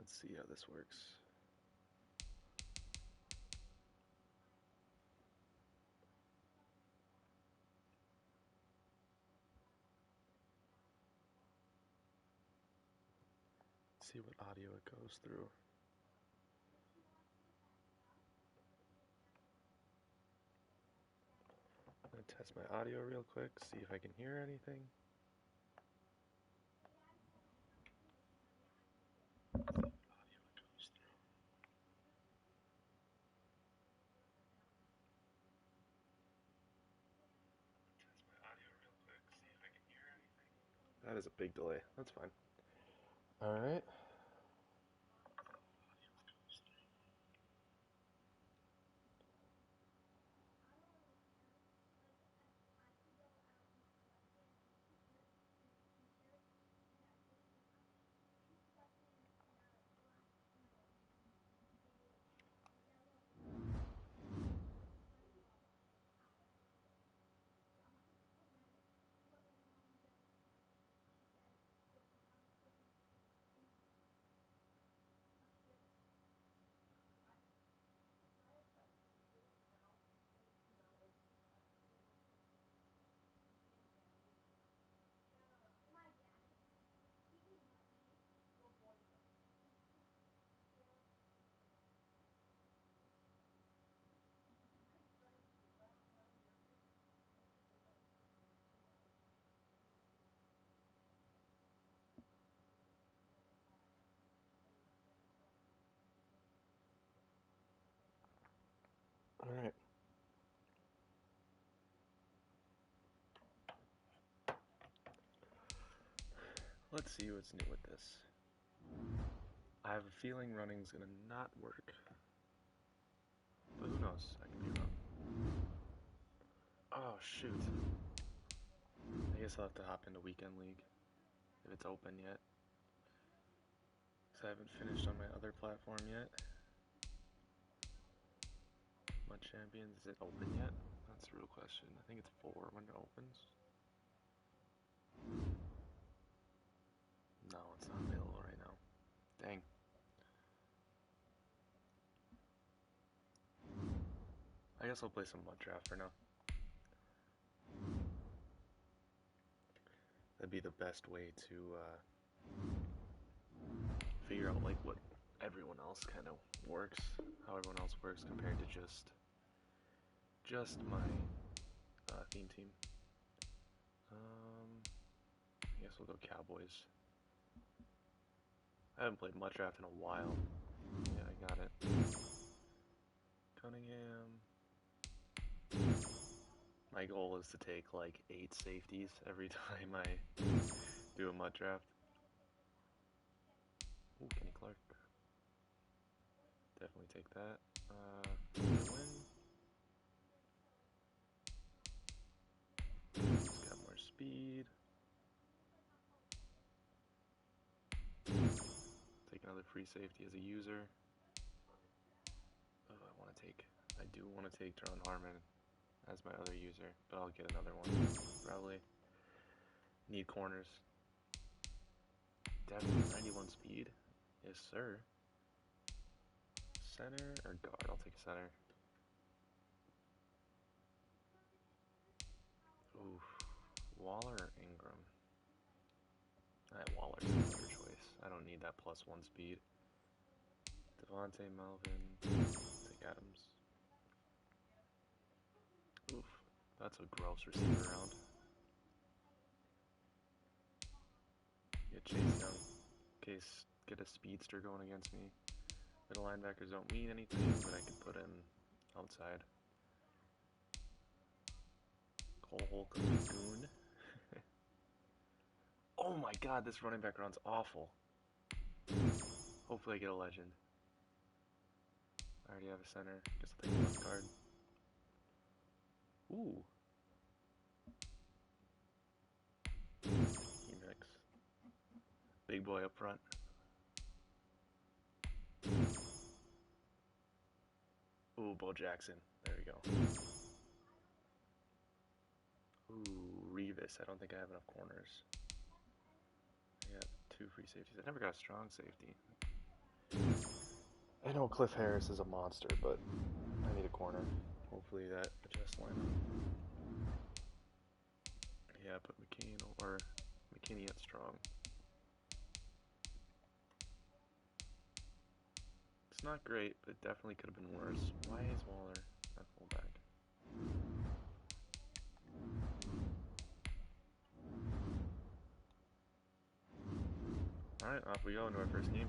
Let's see how this works. Let's see what audio it goes through. I'm gonna test my audio real quick, see if I can hear anything. Audio it goes through. Test my audio real quick, see if I can hear anything. That is a big delay. That's fine. Alright. Alright. Let's see what's new with this. I have a feeling running's gonna not work. But who knows? I can be wrong. Oh, shoot. I guess I'll have to hop into Weekend League. If it's open yet. Because I haven't finished on my other platform yet. My Champions, is it open yet? That's the real question. I think it's 4 when it opens. No, it's not available right now. Dang. I guess I'll play some mud draft for now. That'd be the best way to figure out like what everyone else kind of works, how everyone else works compared to just my theme team. I guess we'll go Cowboys. I haven't played mud draft in a while. Yeah, I got it. Cunningham. My goal is to take like 8 safeties every time I do a mud draft. Ooh, Kenny Clark. Definitely take that. Win. He's got more speed. Take another free safety as a user. Oh, I do want to take Drone Harmon as my other user, but I'll get another one, probably. Need corners. Definitely 91 speed. Yes, sir. Center or guard? I'll take center. Oof. Waller or Ingram? Waller's a better choice. I don't need that +1 speed. Devontae, Melvin. Take Adams. Oof. That's a gross receiver round. Get Chase Young. Get a speedster going against me. Middle linebackers don't mean anything, but I could put in outside. Cole Holcomb, goon. Oh my god, this running back round's awful. Hopefully I get a legend. I already have a center. Guess I'll take a left guard. Ooh. Mix. Big boy up front. Ooh, Bo Jackson. There we go. Ooh, Revis. I don't think I have enough corners. I got 2 free safeties. I never got a strong safety. I know Cliff Harris is a monster, but I need a corner. Hopefully that adjusts lineup. Yeah, put McKinney at strong. It's not great, but it definitely could have been worse. Why is Waller at fullback? Alright, off we go into our first game.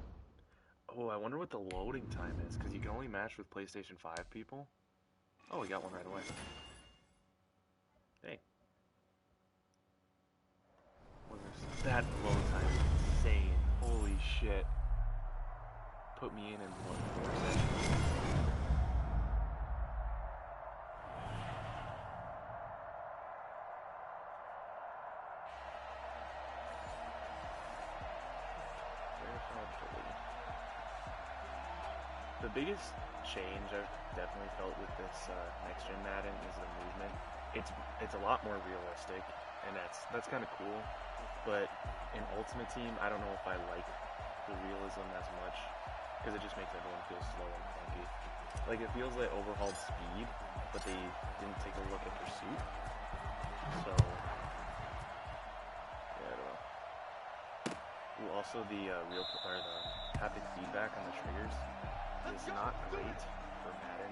Oh, I wonder what the loading time is, because you can only match with PlayStation 5 people. Oh, we got one right away. Hey. That load time is insane. Holy shit. Put me in what, 4 seconds? The biggest change I've definitely felt with this next gen Madden is the movement. It's a lot more realistic, and that's kind of cool. But in Ultimate Team, I don't know if I like the realism as much because it just makes everyone feel slow and clunky. Like it feels like overhauled speed, but they didn't take a look at pursuit. So yeah, I don't know. Ooh, also the the haptic feedback on the triggers is not great for Madden.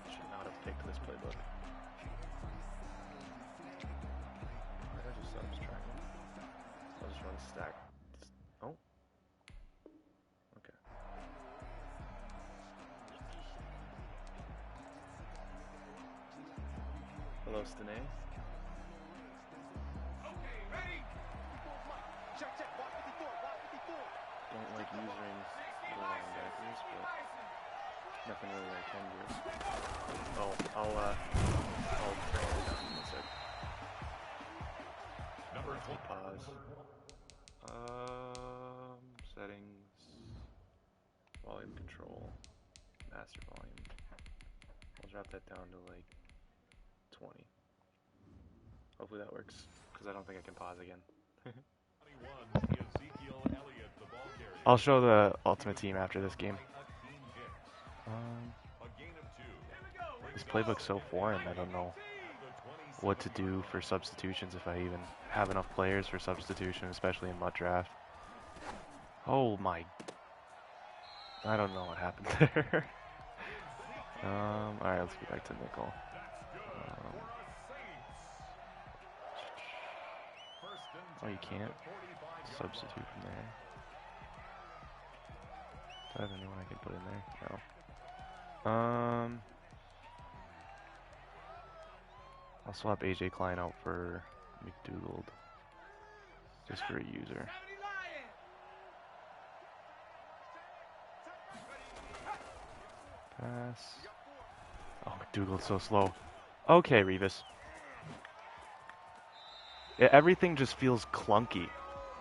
Should not have picked this playbook. Why did I just triangle? I'll just run stack. Oh. Okay. Hello, Stene. Don't like using linebackers, but nothing really I can do. Oh, I'll turn it down in a sec. Pause. Settings, volume control, master volume. I'll drop that down to like 20. Hopefully that works, because I don't think I can pause again. I'll show the Ultimate Team after this game. This playbook's so foreign, I don't know what to do for substitutions if I even have enough players for substitution, especially in MUT draft. Oh my... I don't know what happened there. Alright, let's get back to nickel. Oh, you can't substitute from there. Do I have anyone I can put in there? No. I'll swap AJ Klein out for McDougald. Just for a user. Pass. Oh, McDougald's so slow. Okay, Revis. Yeah, everything just feels clunky.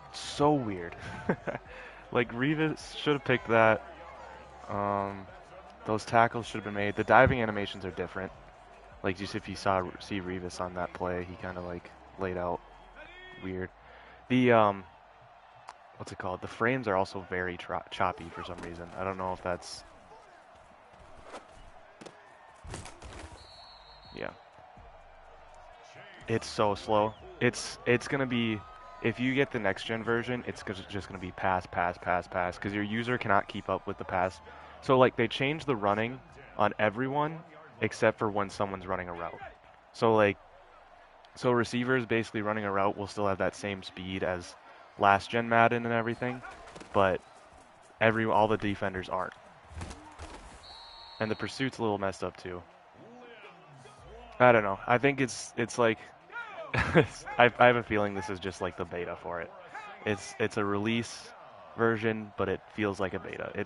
It's so weird. Like, Revis should have picked that. Those tackles should have been made. The diving animations are different. Like, just if you see Revis on that play, he kind of, like, laid out weird. The, what's it called? The frames are also very choppy for some reason. I don't know if that's... Yeah. It's so slow. It's gonna be... If you get the next-gen version, it's just gonna be pass, because your user cannot keep up with the pass. So, like, they changed the running on everyone except for when someone's running a route. So, like, receivers basically running a route will still have that same speed as last-gen Madden and everything, but all the defenders aren't. And the pursuit's a little messed up, too. I don't know. I think it's like... I have a feeling this is just like the beta for it. It's a release version, but it feels like a beta.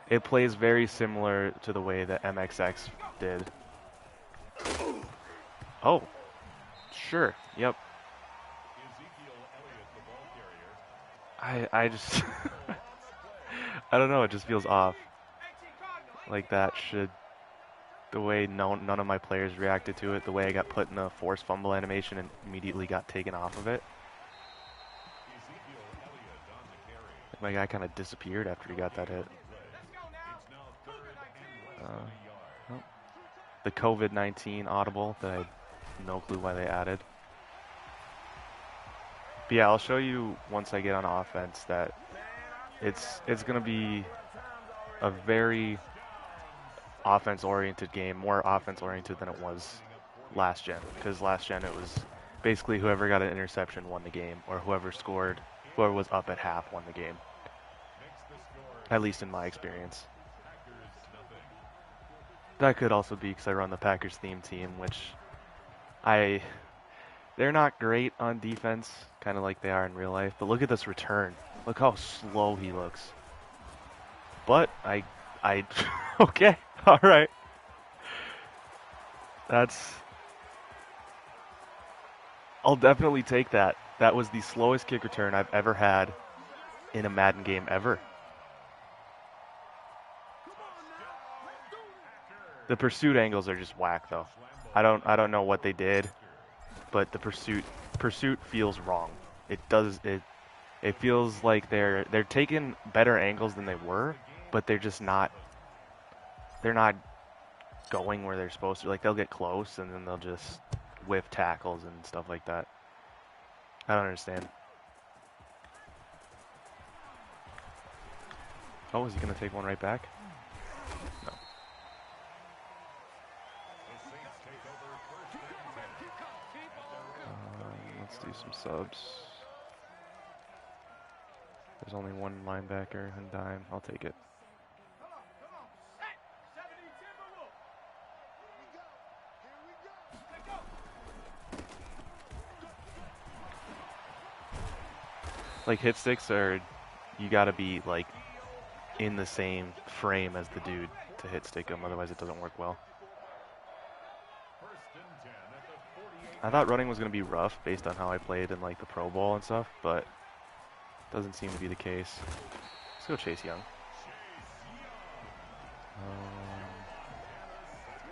It plays very similar to the way that MXX did. Oh, sure, yep. I just I don't know. It just feels off. Like that should the way none of my players reacted to it, the way I got put in a forced fumble animation and immediately got taken off of it. My guy kind of disappeared after he got that hit. Nope. The COVID-19 audible that I had no clue why they added. But yeah, I'll show you once I get on offense that it's going to be a very offense-oriented game, more offense-oriented than it was last gen. Because last gen it was basically whoever got an interception won the game, or whoever was up at half won the game. At least in my experience. That could also be because I run the Packers theme team, which they're not great on defense, kind of like they are in real life. But look at this return. Look how slow he looks. But okay, all right. I'll definitely take that. That was the slowest kick return I've ever had in a Madden game ever. The pursuit angles are just whack though. I don't know what they did, but the pursuit feels wrong. It feels like they're taking better angles than they were, but they're not going where they're supposed to. Like they'll get close and then they'll just whiff tackles and stuff like that. I don't understand. Oh, is he gonna take one right back? No. Let's do some subs. There's only one linebacker and dime. I'll take it. Like hit sticks you gotta be like in the same frame as the dude to hit stick him, otherwise it doesn't work well. I thought running was gonna be rough based on how I played in like the Pro Bowl and stuff, but doesn't seem to be the case. Let's go Chase Young.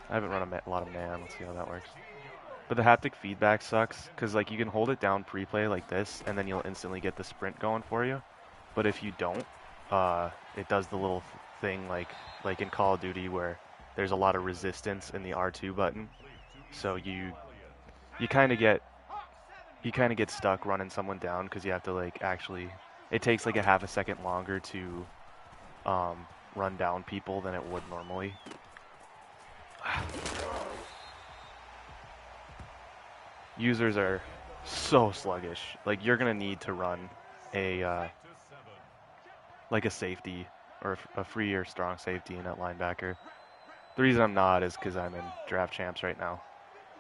I haven't run a lot of man. Let's see how that works. But the haptic feedback sucks because like you can hold it down pre-play like this, and then you'll instantly get the sprint going for you. But if you don't, it does the little thing like in Call of Duty where there's a lot of resistance in the R2 button, so you kind of get stuck running someone down because you have to like actually. It takes like a half a second longer to run down people than it would normally. Users are so sluggish. Like you're gonna need to run a like a safety or a free or strong safety in that linebacker. The reason I'm not is because I'm in draft champs right now.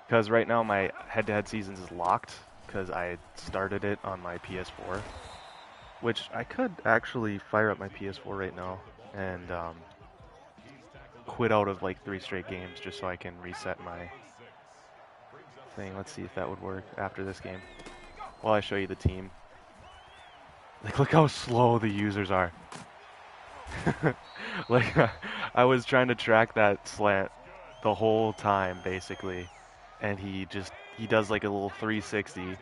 Because right now my head-to-head seasons is locked because I started it on my PS4, which I could actually fire up my PS4 right now and quit out of like 3 straight games just so I can reset my thing. Let's see if that would work after this game. While I show you the team. Like, look how slow the users are. Like, I was trying to track that slant the whole time, basically. And he does like a little 360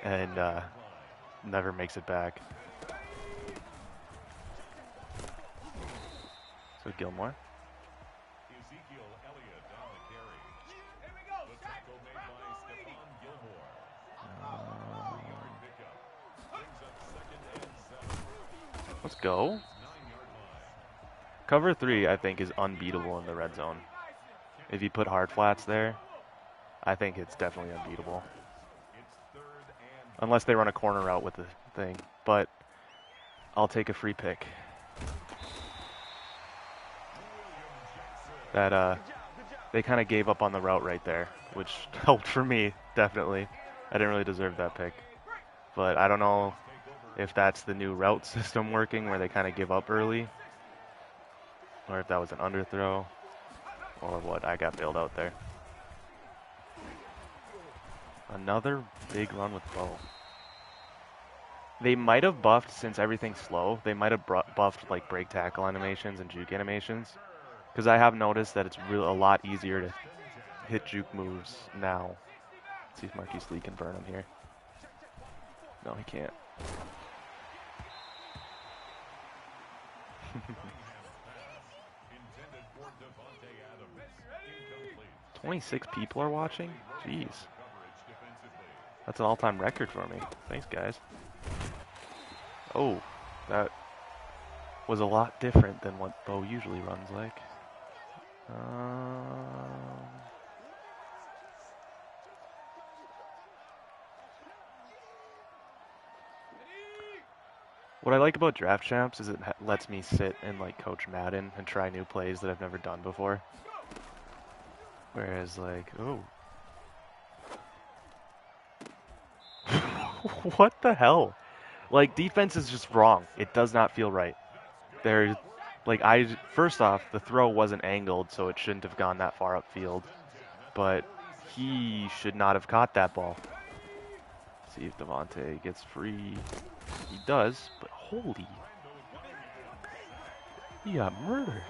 and never makes it back. So Gilmore. Let's go. Cover 3, I think, is unbeatable in the red zone. If you put hard flats there, I think it's definitely unbeatable. Unless they run a corner route with the thing. But I'll take a free pick. That, they kind of gave up on the route right there, which helped for me, definitely. I didn't really deserve that pick. But I don't know if that's the new route system working where they kind of give up early, or if that was an underthrow, or what. I got bailed out there. Another big run with Bo. They might have buffed, since everything's slow, they might have buffed like break tackle animations and juke animations, Because I have noticed that it's a lot easier to hit juke moves now. Let's see if Marquise Lee can burn him here. No, he can't. 26 people are watching? Jeez. That's an all-time record for me. Thanks, guys. Oh, that was a lot different than what Bo usually runs like. What I like about Draft Champs is it lets me sit and like coach Madden and try new plays that I've never done before. Whereas like, oh. What the hell? Like, defense is just wrong. It does not feel right. There's, like, first off, the throw wasn't angled, so it shouldn't have gone that far upfield. But he should not have caught that ball. Let's see if Devontae gets free. He does, but holy. He got murdered.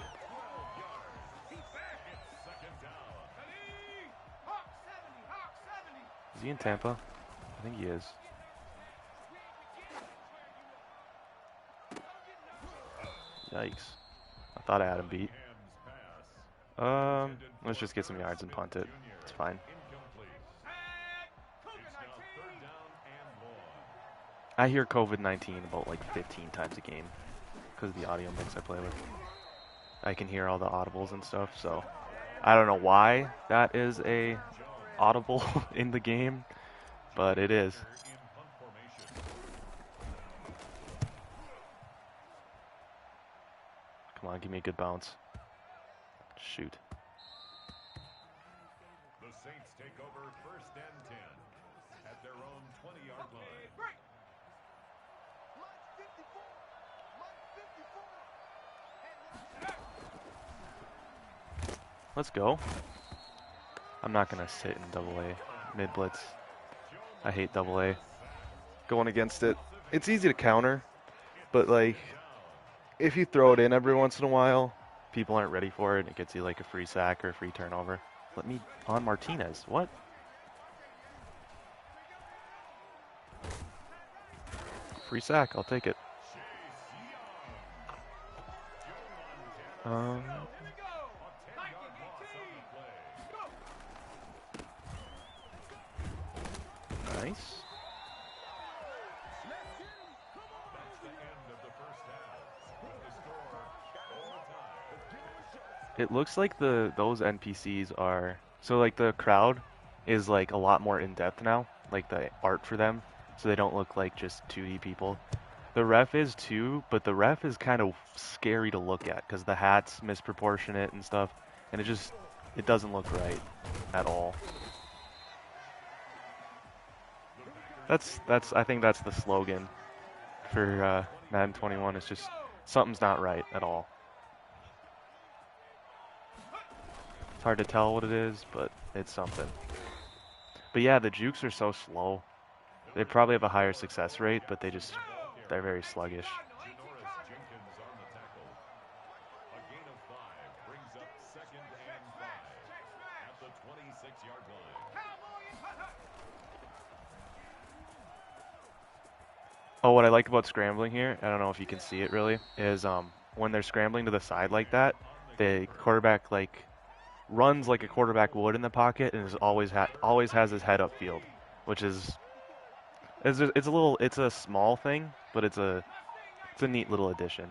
Is he in Tampa? I think he is. Yikes. I thought I had him beat. Let's just get some yards and punt it. It's fine. I hear COVID-19 about like 15 times a game because of the audio mix I play with. I can hear all the audibles and stuff, so I don't know why that is a audible in the game, but it is. Come on, give me a good bounce. Shoot. The Saints take over 1st and 10 at their own 20-yard line. Let's go. I'm not going to sit in double A mid blitz. I hate double A. Going against it. It's easy to counter, but like if you throw it in every once in a while, people aren't ready for it and it gets you like a free sack or a free turnover. Let me on Martinez. What? Free sack. I'll take it. Nice. It looks like those NPCs are so like the crowd is like a lot more in depth now, like the art for them, so they don't look like just 2D people. The ref is too, but the ref is kind of scary to look at because the hat's misproportionate and stuff, and it doesn't look right at all. I think that's the slogan for Madden 21. It's just something's not right at all. It's hard to tell what it is, but it's something. But yeah, the jukes are so slow. They probably have a higher success rate, but they're very sluggish. Oh, what I like about scrambling here, I don't know if you can see it really, is when they're scrambling to the side like that, the quarterback like runs like a quarterback would in the pocket and is always has his head upfield, which is it's a small thing, but it's a neat little addition.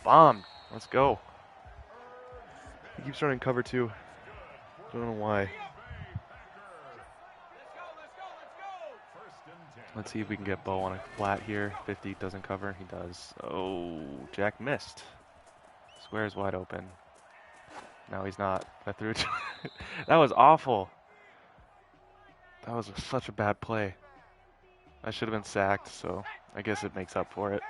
Bomb. Let's go. He keeps running cover 2. Don't know why. Let's see if we can get Bo on a flat here. 50 doesn't cover. He does. Oh, Jack missed. Square's wide open. No, he's not. I threw it. That was awful. That was such a bad play. I should have been sacked, so I guess it makes up for it.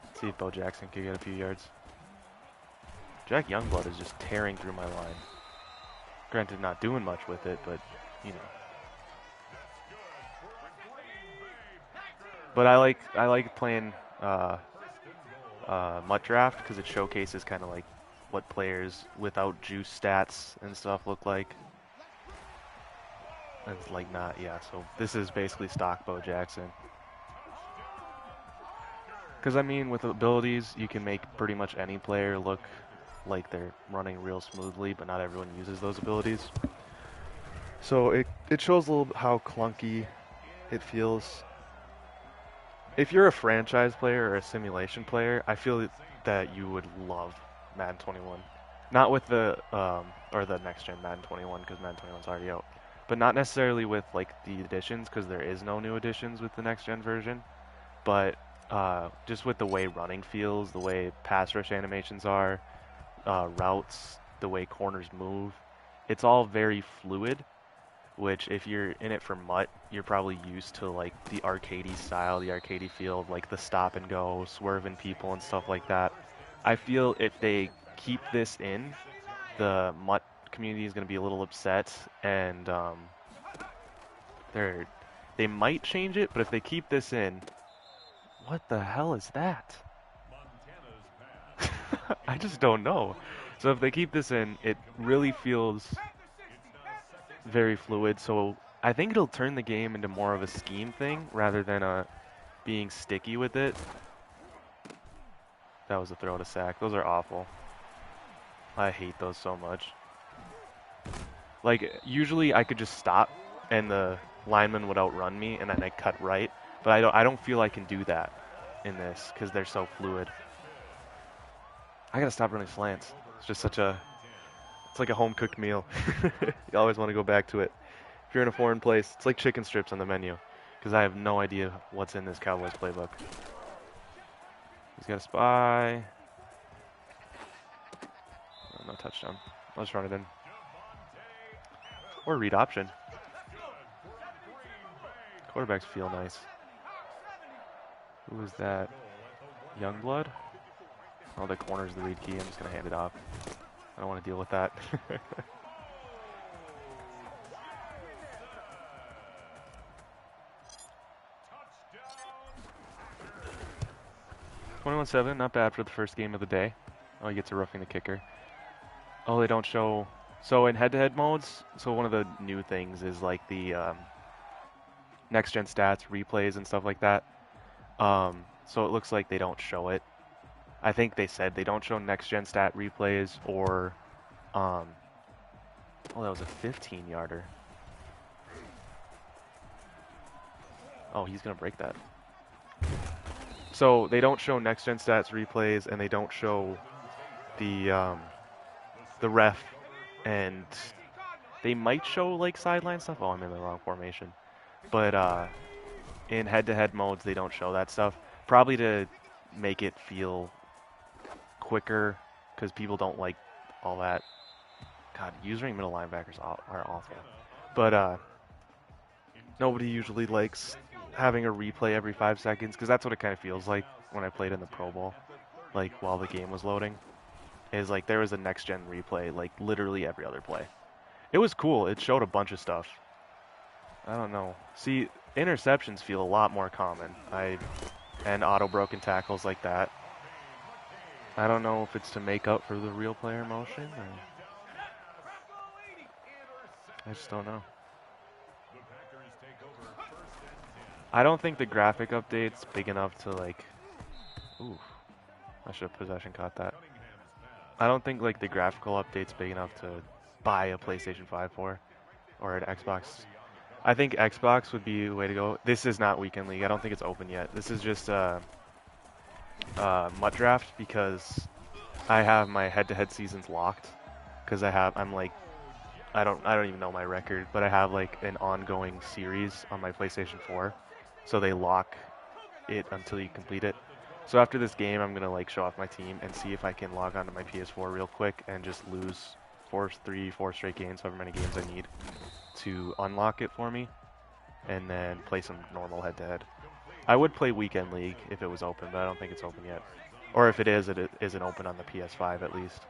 Let's see if Bo Jackson can get a few yards. Jack Youngblood is just tearing through my line. Granted, not doing much with it, but, you know. But I like playing MUT Draft because it showcases kind of like what players without juice stats and stuff look like. And it's like not, yeah. So this is basically stock Bo Jackson. Because I mean, with abilities, you can make pretty much any player look like they're running real smoothly, but not everyone uses those abilities. So it shows a little bit how clunky it feels. If you're a franchise player or a simulation player, I feel that you would love Madden 21. Not with the or the next gen Madden 21 because Madden 21's already out, but not necessarily with like the additions because there is no new additions with the next gen version. But just with the way running feels, the way pass rush animations are, routes, the way corners move, it's all very fluid. Which, if you're in it for MUT, you're probably used to like the arcadey style, the arcadey feel of like the stop and go, swerving people and stuff like that. I feel if they keep this in, the MUT community is going to be a little upset, and they're they might change it. But if they keep this in, what the hell is that? I just don't know. So if they keep this in, it really feels very fluid. So I think it'll turn the game into more of a scheme thing rather than being sticky with it. That was a throw to sack. Those are awful. I hate those so much. Like, usually I could just stop and the lineman would outrun me and then I cut right. But I don't feel I can do that in this because they're so fluid. I gotta stop running slants. It's just it's like a home-cooked meal. You always want to go back to it. If you're in a foreign place, it's like chicken strips on the menu because I have no idea what's in this Cowboys playbook. He's got a spy. Oh, no touchdown. I'll just run it in. Or read option. Quarterbacks feel nice. Who is that? Youngblood? Oh, the corner's the read key. I'm just going to hand it off. I don't want to deal with that. 21-7, not bad for the first game of the day. Oh, he gets a roughing the kicker. Oh, they don't show... So in head-to-head modes, so one of the new things is like the next-gen stats, replays, and stuff like that. So it looks like they don't show it. I think they said they don't show next-gen stat replays or... oh, that was a 15-yarder. Oh, he's going to break that. So they don't show next-gen stats replays, and they don't show the ref, and they might show like sideline stuff. Oh, I'm in the wrong formation. But in head-to-head modes, they don't show that stuff. Probably to make it feel quicker, because people don't like all that. God, using middle linebackers are awful. But nobody usually likes having a replay every 5 seconds, because that's what it kind of feels like when I played in the Pro Bowl, like while the game was loading. Is like there was a next-gen replay, like literally every other play. It was cool. It showed a bunch of stuff. I don't know. See, interceptions feel a lot more common. And auto broken tackles like that. I don't know if it's to make up for the real player motion or I just don't know. I don't think the graphic update's big enough to like... Ooh, I should have possession caught that. I don't think like the graphical update's big enough to buy a PlayStation 5 for or an Xbox. I think Xbox would be the way to go. This is not Weekend League. I don't think it's open yet. This is just MUT Draft because I have my head-to-head seasons locked because I'm like I don't even know my record, but I have like an ongoing series on my PlayStation 4, so they lock it until you complete it. So after this game, I'm gonna like show off my team and see if I can log onto my PS4 real quick and just lose 4 straight games, however many games I need, to unlock it for me, and then play some normal head-to-head. I would play Weekend League if it was open, but I don't think it's open yet. Or if it is, it isn't open on the PS5 at least.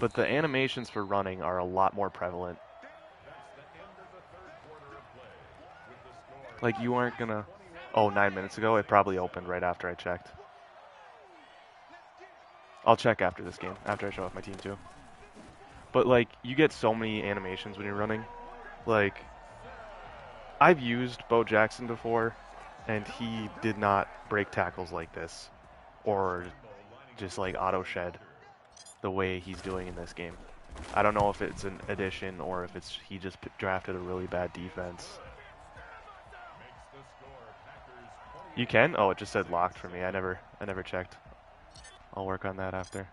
But the animations for running are a lot more prevalent. Like, you aren't gonna... Oh, 9 minutes ago? It probably opened right after I checked. I'll check after this game, after I show off my team too. But, like, you get so many animations when you're running. Like, I've used Bo Jackson before, and he did not break tackles like this. Or just, like, auto-shed the way he's doing in this game. I don't know if it's an addition or if it's he just drafted a really bad defense. You can? Oh, it just said locked for me. I never checked. I'll work on that after.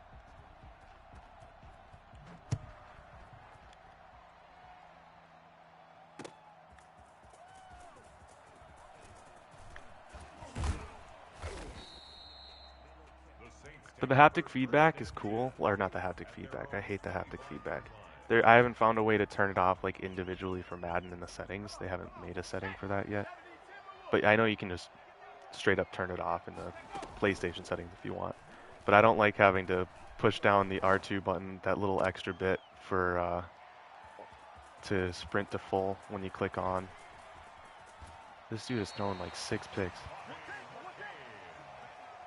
But the haptic feedback is cool. Or not the haptic feedback. I hate the haptic feedback. I haven't found a way to turn it off like individually for Madden in the settings. They haven't made a setting for that yet. But I know you can just straight up turn it off in the PlayStation settings if you want. But I don't like having to push down the R2 button, that little extra bit for to sprint to full when you click on. This dude has thrown like 6 picks.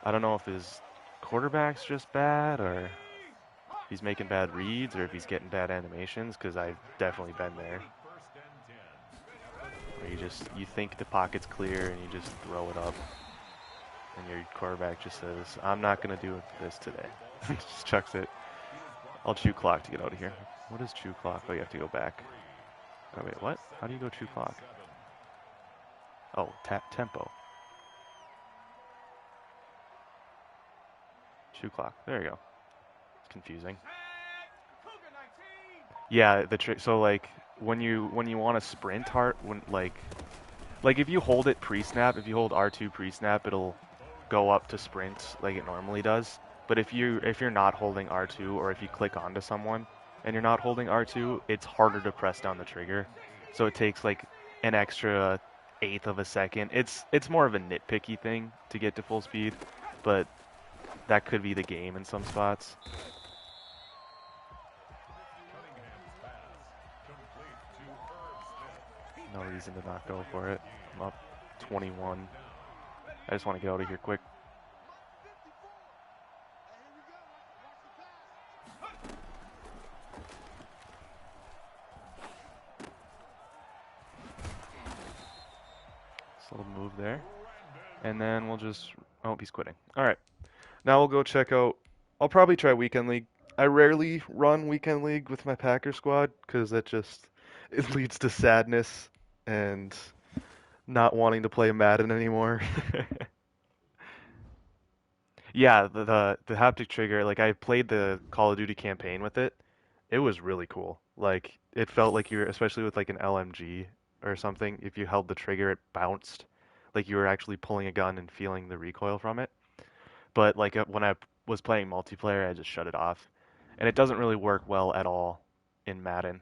I don't know if his quarterback's just bad or if he's making bad reads or if he's getting bad animations, because I've definitely been there. Where you think the pocket's clear and you just throw it up. And your quarterback just says, I'm not going to do this today. Just chucks it. I'll chew clock to get out of here. What is chew clock? Oh, you have to go back. Oh, wait, what? How do you go chew clock? Oh, tempo. Chew clock. There you go. It's confusing. Yeah, the trick. So like when you want to sprint hard, like if you hold it pre-snap, if you hold R2 pre-snap, it'll go up to sprint like it normally does. But if you're not holding R2 or if you click onto someone and you're not holding R2, it's harder to press down the trigger. So it takes like an extra eighth of a second. It's more of a nitpicky thing to get to full speed, but that could be the game in some spots. No reason to not go for it. I'm up 21. I just want to get out of here quick. So we'll move there. And then we'll just... Oh, he's quitting. All right. Now we'll go check out... I'll probably try Weekend League. I rarely run Weekend League with my Packer squad because that just... It leads to sadness and not wanting to play Madden anymore. Yeah, the haptic trigger, like I played the Call of Duty campaign with it. It was really cool. Like it felt like you were, especially with like an LMG or something, if you held the trigger it bounced. Like you were actually pulling a gun and feeling the recoil from it. But like when I was playing multiplayer, I just shut it off. And it doesn't really work well at all in Madden.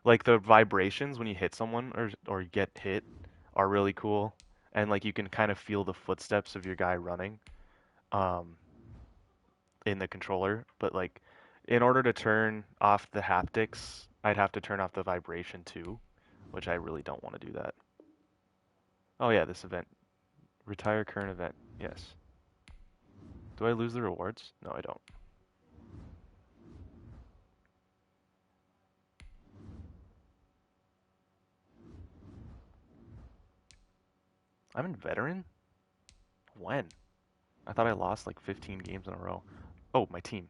Like the vibrations when you hit someone or get hit are really cool. And like you can kind of feel the footsteps of your guy running. Um, in the controller, but like in order to turn off the haptics, I'd have to turn off the vibration too, which I really don't want to do that. Oh yeah, this event. Retire current event. Yes. Do I lose the rewards? No, I don't. I'm in veteran? When? I thought I lost like 15 games in a row. Oh, my team.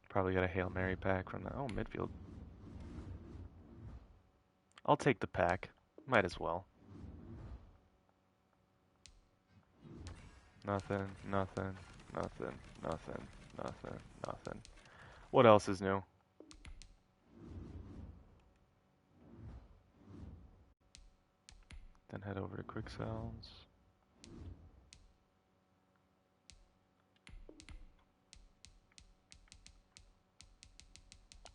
Probably got a Hail Mary pack from the... Oh, midfield. I'll take the pack. Might as well. Nothing, nothing, nothing, nothing, nothing, nothing. What else is new? Then head over to quick sells.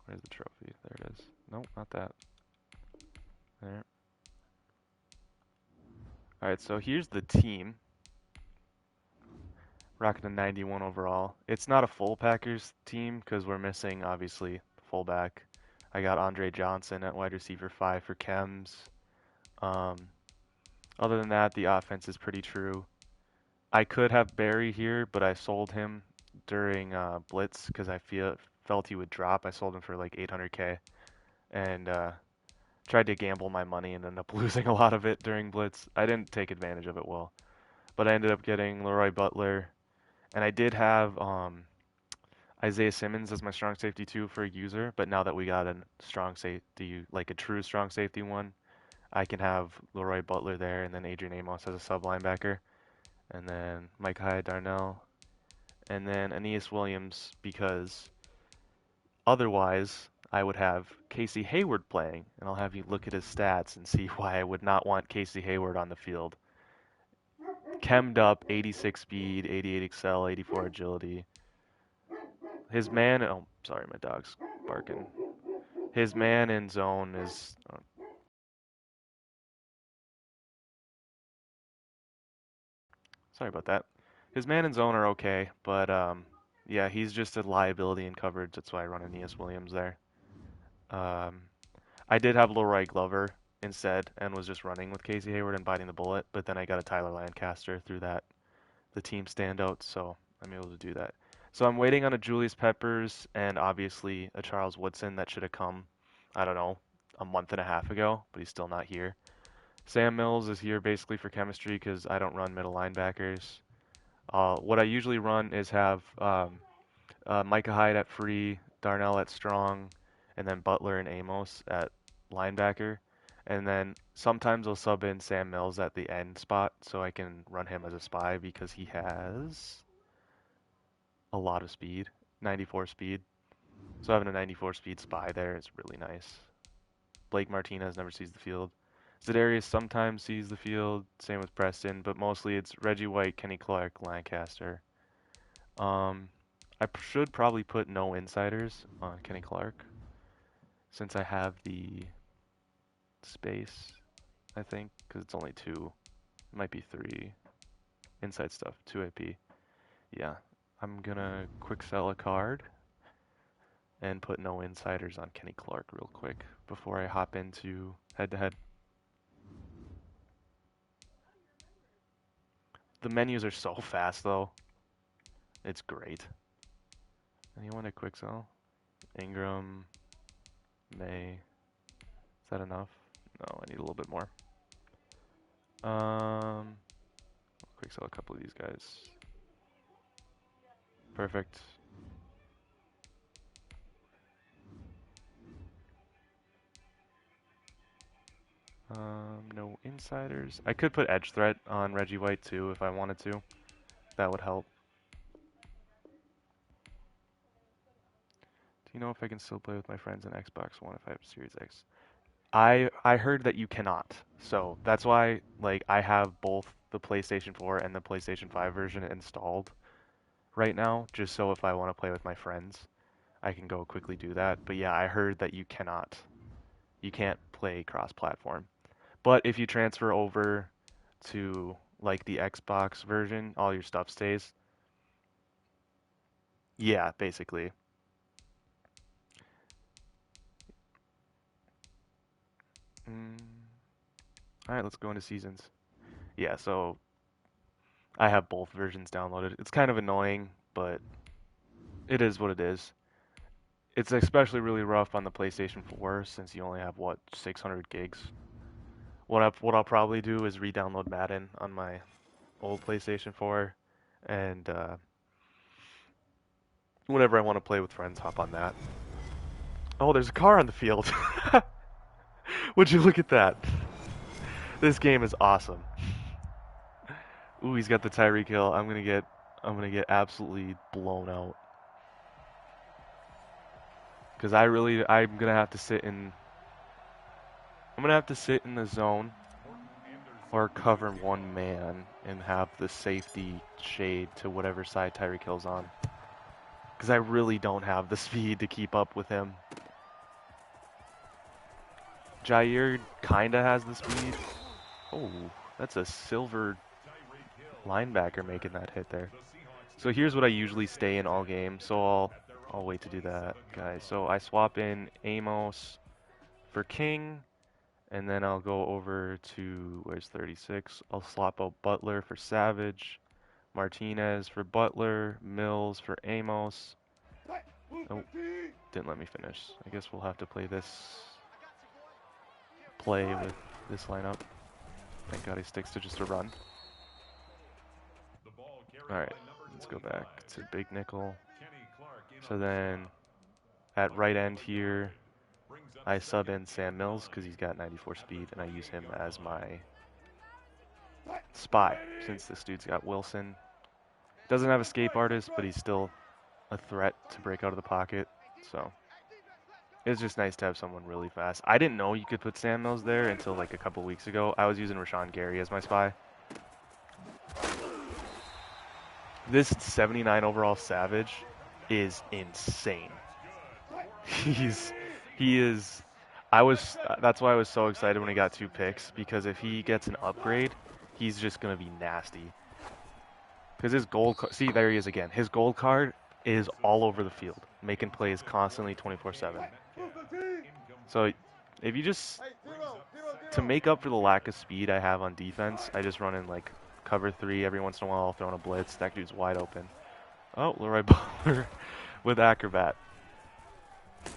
Where's the trophy? There it is. Nope, not that. There. Alright, so here's the team. Rocking a 91 overall. It's not a full Packers team because we're missing, obviously, fullback. I got Andre Johnson at wide receiver 5 for Chems. Um, Other than that, the offense is pretty true. I could have Barry here, but I sold him during Blitz because I felt he would drop. I sold him for like 800K and tried to gamble my money and ended up losing a lot of it during Blitz. I didn't take advantage of it well, but I ended up getting Leroy Butler, and I did have Isaiah Simmons as my strong safety too for a user. But now that we got a strong safety, like a true strong safety one, I can have Leroy Butler there, and then Adrian Amos as a sub linebacker, and then Mike Hyde, Darnell, and then Aeneas Williams, because otherwise I would have Casey Hayward playing, and I'll have you look at his stats and see why I would not want Casey Hayward on the field. Chemmed up, 86 speed, 88 excel, 84 agility. His man, oh, sorry, my dog's barking. His man in zone is, sorry about that. His man and zone are okay, but yeah, he's just a liability in coverage. That's why I run Aeneas Williams there. Um, I did have Leroy Glover instead and was just running with Casey Hayward and biting the bullet, but then I got a Tyler Lancaster through the team standout, so I'm able to do that. So I'm waiting on a Julius Peppers and obviously a Charles Woodson that should have come, I don't know, a month and a half ago, but he's still not here. Sam Mills is here basically for chemistry because I don't run middle linebackers. What I usually run is have Micah Hyde at free, Darnell at strong, and then Butler and Amos at linebacker. And then sometimes I'll sub in Sam Mills at the end spot so I can run him as a spy because he has a lot of speed, 94 speed. So having a 94 speed spy there is really nice. Blake Martinez never sees the field. Za'Darius sometimes sees the field, same with Preston, but mostly it's Reggie White, Kenny Clark, Lancaster. I should probably put no insiders on Kenny Clark since I have the space, I think, because it's only 2. It might be 3 inside stuff, 2 AP. Yeah, I'm gonna quick sell a card and put no insiders on Kenny Clark real quick before I hop into head-to-head. The menus are so fast though. It's great. Anyone at quick sell? Ingram, May. Is that enough? No, I need a little bit more. Quick sell a couple of these guys. Perfect. No insiders. I could put edge threat on Reggie White too if I wanted to. That would help. Do you know if I can still play with my friends on Xbox One if I have Series X? I heard that you cannot. So that's why like I have both the PlayStation 4 and the PlayStation 5 version installed right now, just so if I want to play with my friends, I can go quickly do that. But yeah, I heard that you cannot. You can't play cross-platform. But if you transfer over to like the Xbox version, all your stuff stays. Yeah, basically. Mm. All right, let's go into seasons. Yeah, so I have both versions downloaded. It's kind of annoying, but it is what it is. It's especially really rough on the PlayStation 4 since you only have what 600 gigs. What I'll probably do is re-download Madden on my old PlayStation 4, and whenever I want to play with friends, hop on that. Oh, there's a car on the field. Would you look at that? This game is awesome. Ooh, he's got the Tyreek Hill. I'm gonna get absolutely blown out. Cause I'm gonna have to sit in the zone or cover one man and have the safety shade to whatever side Tyreek Hill's on. Cause I really don't have the speed to keep up with him. Jair kinda has the speed. Oh, that's a silver linebacker making that hit there. So here's what I usually stay in all game. So I'll wait to do that, guys. So I swap in Amos for King, and then I'll go over to, where's 36? I'll swap out Butler for Savage, Martinez for Butler, Mills for Amos. Oh, didn't let me finish. I guess we'll have to play with this lineup. Thank God he sticks to just a run. Alright, let's go back to big nickel. So then at right end here, I sub in Sam Mills because he's got 94 speed, and I use him as my spy since this dude's got Wilson. Doesn't have escape artist, but he's still a threat to break out of the pocket. So it's just nice to have someone really fast. I didn't know you could put Sam Mills there until like a couple weeks ago. I was using Rashawn Gary as my spy. This 79 overall Savage is insane. That's why I was so excited when he got 2 picks, because if he gets an upgrade, he's just going to be nasty. Because his gold, see, there he is again. His gold card is all over the field, making plays constantly 24/7. So if you just, to make up for the lack of speed I have on defense, I just run in like cover 3 every once in a while. I'll throw in a blitz. That dude's wide open. Oh, Leroy Butler with Acrobat.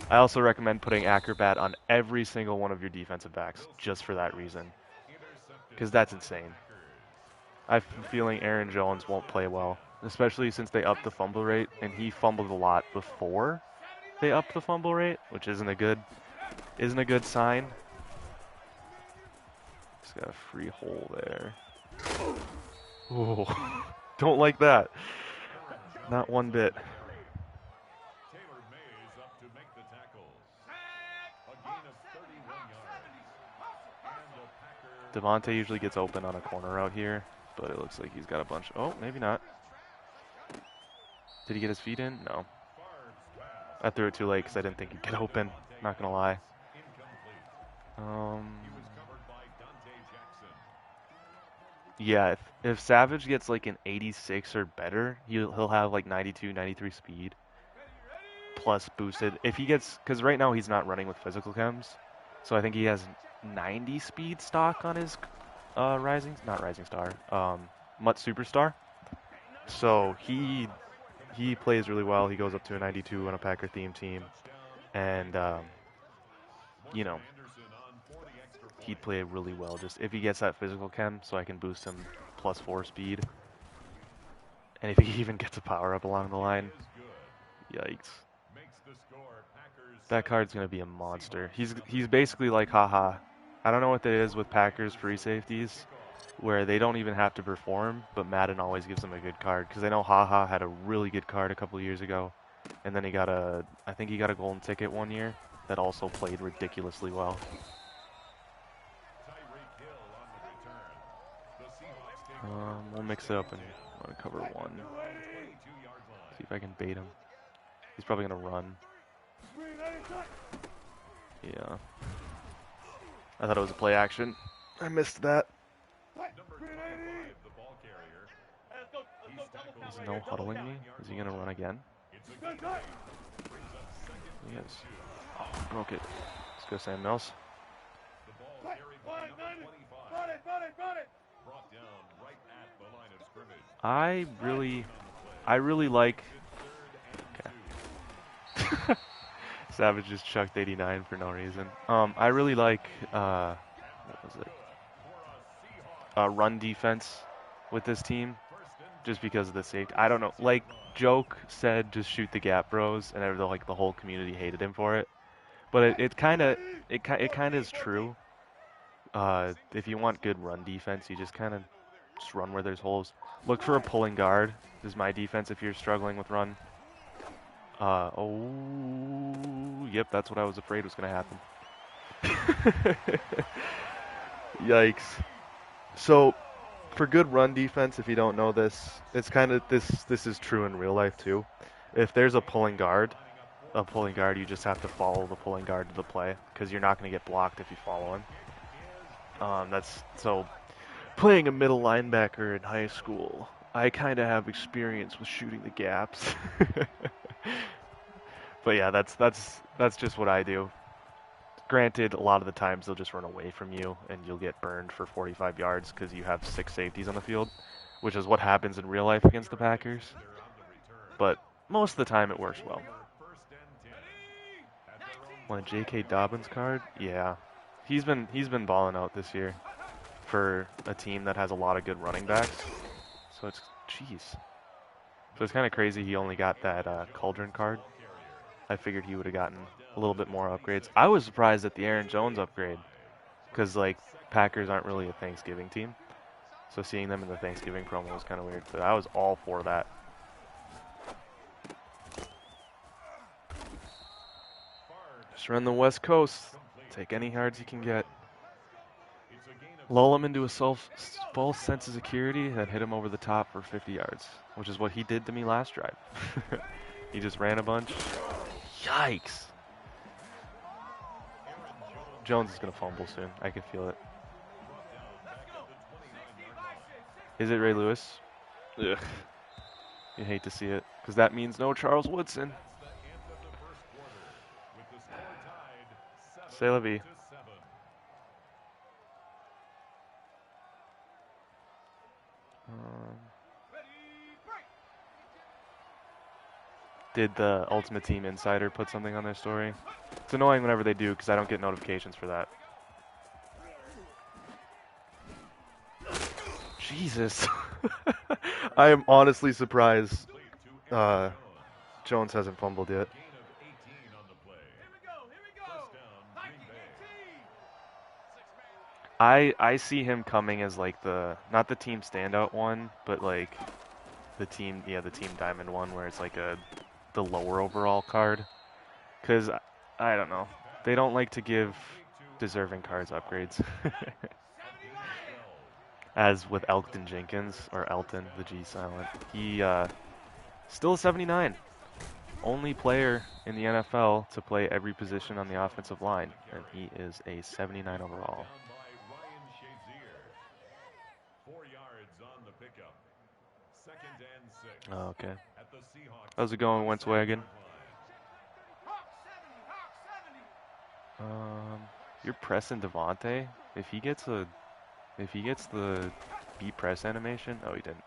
I also recommend putting Acrobat on every single one of your defensive backs just for that reason, because that's insane. I have a feeling Aaron Jones won't play well, especially since they upped the fumble rate, and he fumbled a lot before they upped the fumble rate, which isn't a good sign. Just got a free hole there. Oh, don't like that. Not one bit. Devontae usually gets open on a corner out here, but it looks like he's got a bunch. Oh, maybe not. Did he get his feet in? No. I threw it too late because I didn't think he'd get open. Not gonna lie. Yeah, if Savage gets like an 86 or better, he'll have like 92, 93 speed. Plus boosted. If he gets, because right now he's not running with physical chems, so I think he has 90 speed stock on his not Rising Star, Mutt Superstar. So he plays really well. He goes up to a 92 on a Packer theme team, and you know, he'd play really well just if he gets that physical chem, so I can boost him +4 speed. And if he even gets a power up along the line, yikes. That card's gonna be a monster. He's basically like haha. I don't know what that is with Packers free safeties, where they don't even have to perform, but Madden always gives them a good card, because I know haha had a really good card a couple years ago, and then I think he got a golden ticket one year that also played ridiculously well. We'll mix it up and I'm gonna cover 1. See if I can bait him. He's probably gonna run. Yeah. I thought it was a play action. I missed that. Is no huddling me? Is he gonna run again? He is. Oh, broke it. Let's go, Sam Mills. I really like. Okay. Savage just chucked 89 for no reason. I really like what was it? Run defense with this team, just because of the safety. I don't know. Like Joke said, just shoot the gap, bros, and the whole community hated him for it. But it kind of is true. If you want good run defense, you just kind of just run where there's holes. Look for a pulling guard. This is my defense if you're struggling with run. Yep, that's what I was afraid was going to happen. Yikes. So, for good run defense, if you don't know this, it's kind of, this is true in real life too. If there's a pulling guard, you just have to follow the pulling guard to the play, because you're not going to get blocked if you follow him. So, playing a middle linebacker in high school, I kind of have experience with shooting the gaps. But yeah, that's just what I do. Granted, a lot of the times they'll just run away from you and you'll get burned for 45 yards because you have 6 safeties on the field, which is what happens in real life against the Packers. But most of the time it works well. Want a J.K. Dobbins card? Yeah. He's been balling out this year for a team that has a lot of good running backs. So it's, jeez. So it's kind of crazy he only got that Cauldron card. I figured he would have gotten a little bit more upgrades. I was surprised at the Aaron Jones upgrade because, like, Packers aren't really a Thanksgiving team. So seeing them in the Thanksgiving promo was kind of weird. But I was all for that. Just run the West Coast. Take any yards you can get. Lull him into a false sense of security and hit him over the top for 50 yards, which is what he did to me last drive. He just ran a bunch. Yikes. Jones is going to fumble soon. I can feel it. Is it Ray Lewis? Ugh. You hate to see it, because that means no Charles Woodson. C'est la vie. Did the Ultimate Team Insider put something on their story? It's annoying whenever they do, because I don't get notifications for that. Jesus. I am honestly surprised Jones hasn't fumbled yet. I see him coming as like not the team standout one, but like the team diamond one where it's like the lower overall card. Cause I don't know. They don't like to give deserving cards upgrades. As with Elton Jenkins, or Elton, the G silent. He still a 79. Only player in the NFL to play every position on the offensive line, and he is a 79 overall. Oh, okay. How's it going, Wentzwagon? You're pressing Devontae. If he gets the beat press animation, oh, he didn't.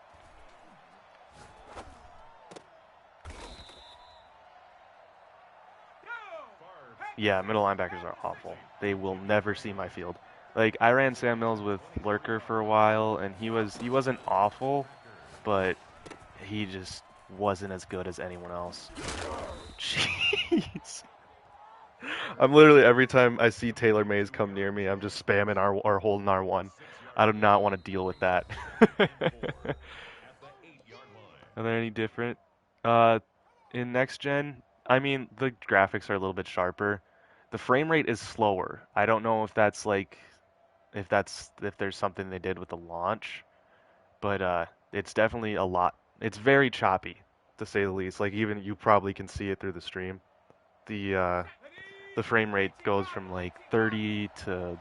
Yeah, middle linebackers are awful. They will never see my field. Like, I ran Sam Mills with Lurker for a while, and he wasn't awful, but he just wasn't as good as anyone else. Jeez. I'm literally, every time I see Taylor Mays come near me, I'm just spamming or holding R1. I do not want to deal with that. Are there any different? In next gen, I mean, the graphics are a little bit sharper. The frame rate is slower. I don't know if that's like, if there's something they did with the launch, but it's definitely a lot. It's very choppy, to say the least. Like, even you probably can see it through the stream. The frame rate goes from like 30 to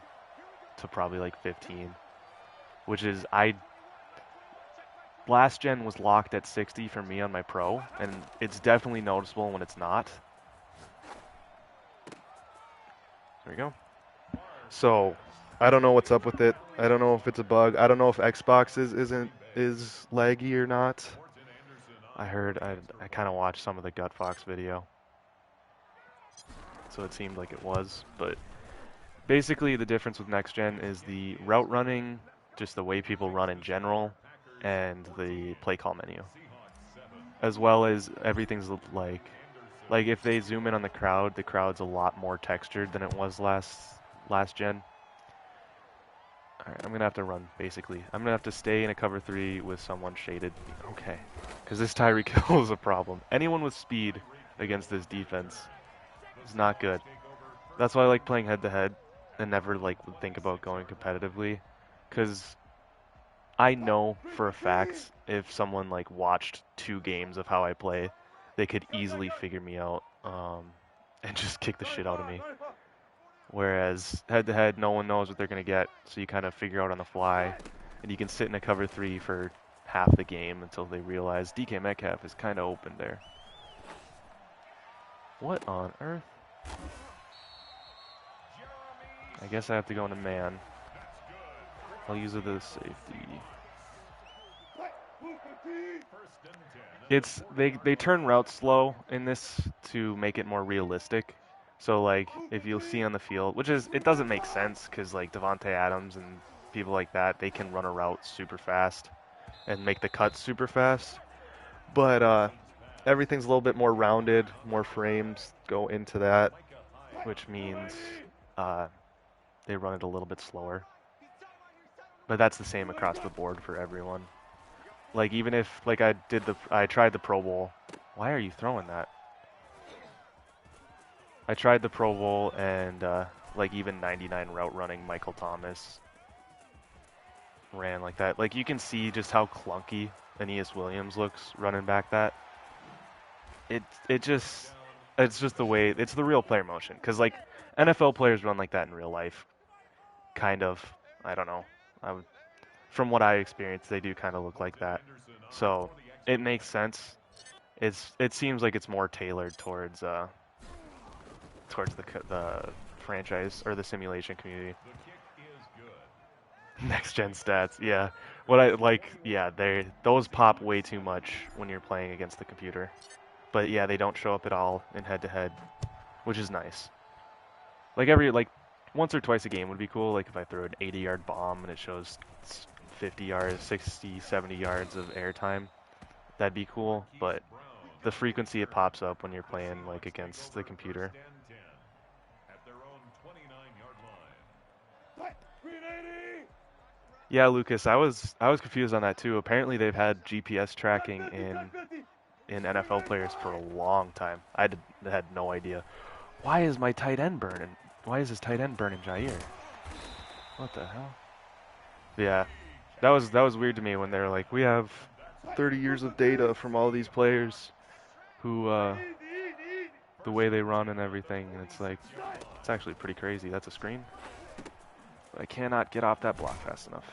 probably like 15, which is last gen was locked at 60 for me on my Pro, and it's definitely noticeable when it's not. There we go. So, I don't know what's up with it. I don't know if it's a bug. I don't know if Xbox is laggy or not. I heard, I kind of watched some of the Gut Fox video, so it seemed like it was. But basically, the difference with next gen is the route running, just the way people run in general, and the play call menu, as well as everything's like if they zoom in on the crowd's a lot more textured than it was last gen. All right, I'm gonna have to run, basically. I'm gonna have to stay in a cover 3 with someone shaded. Okay, because this Tyreek Hill is a problem. Anyone with speed against this defense is not good. That's why I like playing head-to-head and never like would think about going competitively, because I know for a fact if someone like watched 2 games of how I play, they could easily figure me out and just kick the shit out of me. Whereas head-to-head, no one knows what they're going to get, so you kind of figure out on the fly, and you can sit in a cover 3 for half the game until they realize DK Metcalf is kind of open there. What on earth? I guess I have to go into man. I'll use it as safety. It's they turn routes slow in this to make it more realistic. So like if you'll see on the field, which is it doesn't make sense because like Devontae Adams and people like that, they can run a route super fast and make the cuts super fast. But everything's a little bit more rounded, more frames go into that, which means uh, they run it a little bit slower. But that's the same across the board for everyone. Like even if like I tried the Pro Bowl. Why are you throwing that? I tried the Pro Bowl and like even 99 route running Michael Thomas ran like that. Like you can see just how clunky Aeneas Williams looks running back that. It's just the way it's the real player motion because like NFL players run like that in real life. Kind of. I don't know. From what I experienced, they do kind of look like that. So it makes sense. It seems like it's more tailored towards the franchise or the simulation community. Next gen stats, yeah. What I like, yeah, those pop way too much when you're playing against the computer. But yeah, they don't show up at all in head to head, which is nice. Like once or twice a game would be cool. Like if I throw an 80-yard bomb and it shows 50 yards, 60, 70 yards of airtime, that'd be cool. But the frequency it pops up when you're playing like against the computer. Yeah, Lucas, I was confused on that too. Apparently they've had GPS tracking in NFL players for a long time. I had no idea. Why is my tight end burning? Why is his tight end burning Jair? What the hell? Yeah, that was weird to me when they were like, we have 30 years of data from all these players who the way they run and everything, and it's like it's actually pretty crazy. That's a screen. I cannot get off that block fast enough.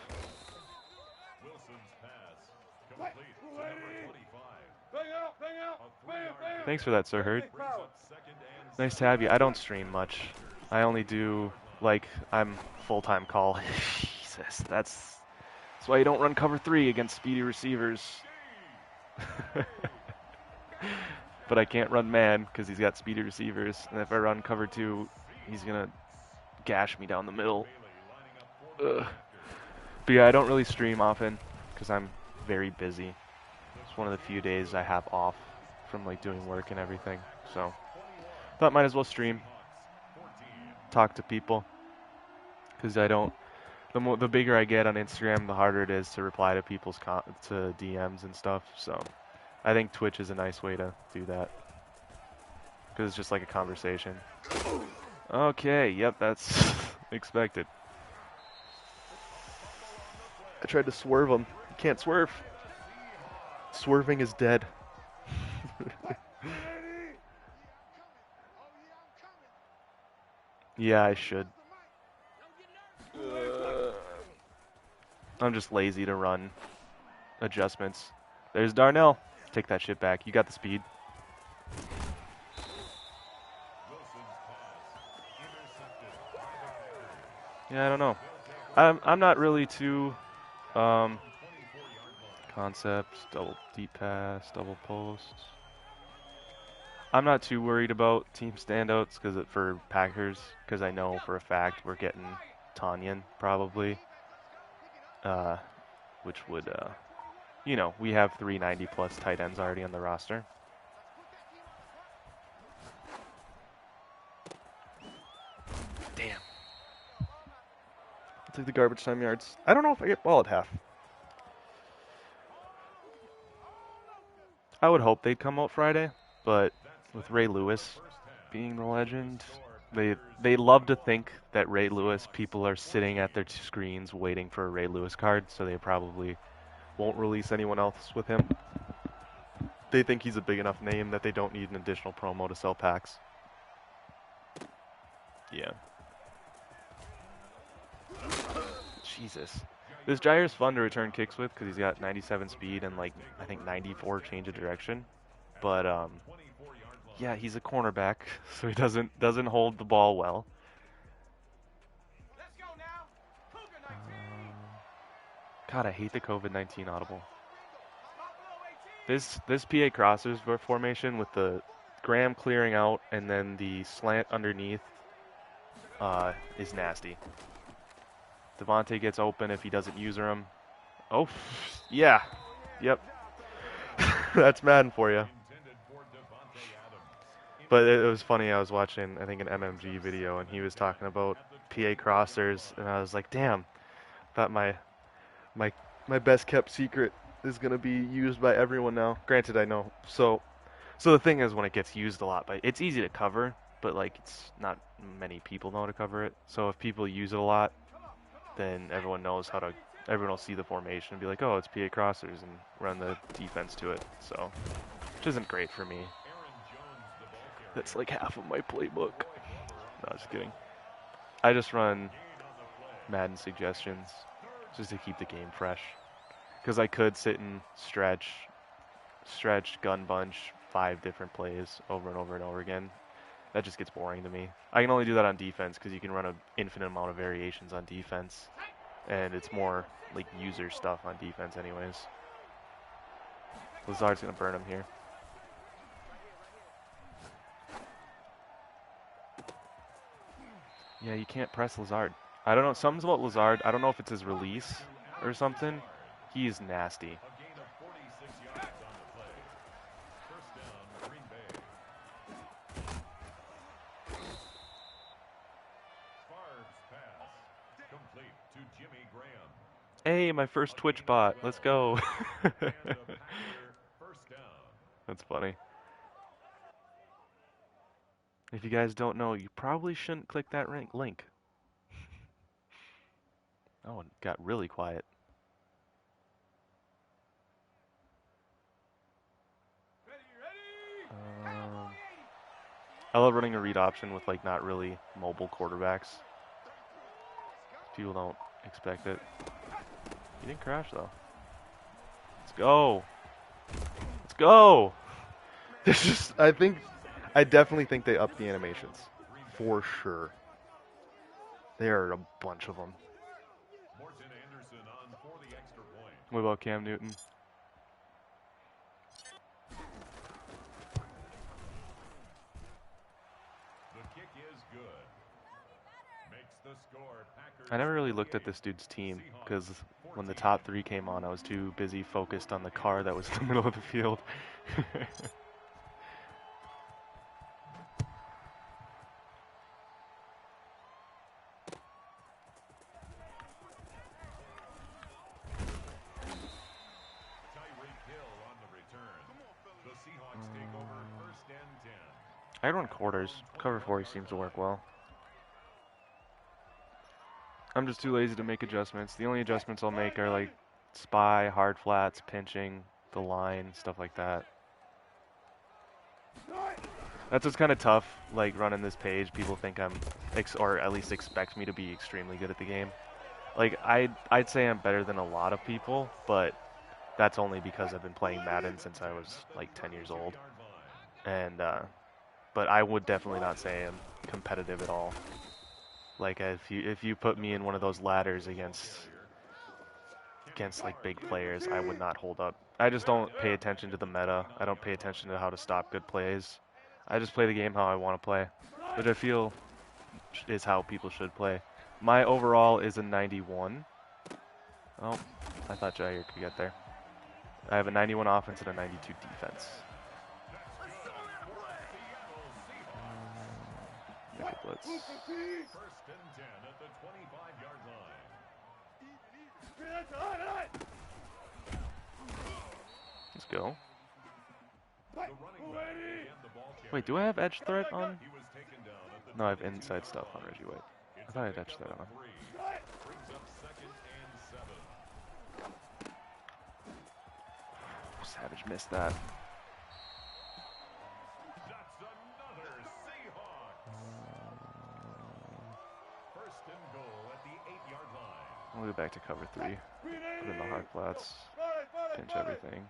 Thanks for that, Sir Hurd. Nice to have you. I don't stream much. I only do, like, I'm full-time call. Jesus, that's why you don't run cover 3 against speedy receivers. But I can't run man because he's got speedy receivers. And if I run cover 2, he's going to gash me down the middle. Ugh. But yeah, I don't really stream often because I'm very busy. It's one of the few days I have off from like doing work and everything. So thought might as well stream, talk to people, because I don't. The bigger I get on Instagram, the harder it is to reply to people's to DMs and stuff. So I think Twitch is a nice way to do that because it's just like a conversation. Okay, yep, that's expected. I tried to swerve him. You can't swerve. Swerving is dead. Yeah, I should. I'm just lazy to run adjustments. There's Darnell. Take that shit back. You got the speed. Yeah, I don't know. I'm not really too concepts, double deep pass, double posts. I'm not too worried about team standouts for Packers because I know for a fact we're getting Tanyan probably, which would we have 390 plus tight ends already on the roster. Damn. I'll take the garbage time yards. I don't know if I get ball at half. I would hope they'd come out Friday, but with Ray Lewis being the legend, they love to think that Ray Lewis, people are sitting at their screens waiting for a Ray Lewis card, so they probably won't release anyone else with him. They think he's a big enough name that they don't need an additional promo to sell packs. Yeah. Jesus. This Jair's fun to return kicks with because he's got 97 speed and like I think 94 change of direction. But Yeah, he's a cornerback, so he doesn't hold the ball well. God, I hate the COVID-19 audible. This PA crossers formation with the Graham clearing out and then the slant underneath is nasty. Devontae gets open if he doesn't use him. Oh, yeah. Yep. That's Madden for you. But it was funny, I was watching, I think, an MMG video, and he was talking about PA crossers, and I was like, damn, thought my best kept secret is going to be used by everyone now. Granted, I know. So the thing is, when it gets used a lot, but it's easy to cover, but like it's not many people know how to cover it. So if people use it a lot, then everyone knows how to. Everyone will see the formation and be like, oh, it's PA crossers, and run the defense to it. So, which isn't great for me. That's like half of my playbook. No, just kidding. I just run Madden suggestions just to keep the game fresh. Because I could sit and stretch, gun bunch 5 different plays over and over and over again. That just gets boring to me. I can only do that on defense because you can run an infinite amount of variations on defense. And it's more like user stuff on defense anyways. Lazard's going to burn him here. Yeah, you can't press Lazard. I don't know. Something's about Lazard. I don't know if it's his release or something. He is nasty. Hey, my first Twitch bot. Let's go. That's funny. If you guys don't know, you probably shouldn't click that link. Oh, it got really quiet. I love running a read option with like not really mobile quarterbacks. People don't expect it. He didn't crash though. Let's go. Let's go. There's just, I definitely think they upped the animations. For sure. There are a bunch of them. What about Cam Newton? I never really looked at this dude's team because when the top 3 came on, I was too busy focused on the car that was in the middle of the field. I run quarters. Cover 4 seems to work well. I'm just too lazy to make adjustments. The only adjustments I'll make are like spy, hard flats, pinching, the line, stuff like that. That's what's kind of tough, like running this page. People think I'm, or at least expect me to be extremely good at the game. Like I'd say I'm better than a lot of people, but that's only because I've been playing Madden since I was like 10 years old. And but I would definitely not say I'm competitive at all. Like if you put me in one of those ladders against like big players, I would not hold up. I just don't pay attention to the meta. I don't pay attention to how to stop good plays. I just play the game how I want to play, which I feel is how people should play. My overall is a 91. Oh, I thought Jair could get there. I have a 91 offense and a 92 defense. Blitz. First and 10 at the 25-yard line. Let's go. Wait, do I have edge threat on? No, I have inside stuff on Reggie White. I thought I had edge threat on. Savage missed that. We'll go back to cover 3. Put in the hard flats. Pinch everything.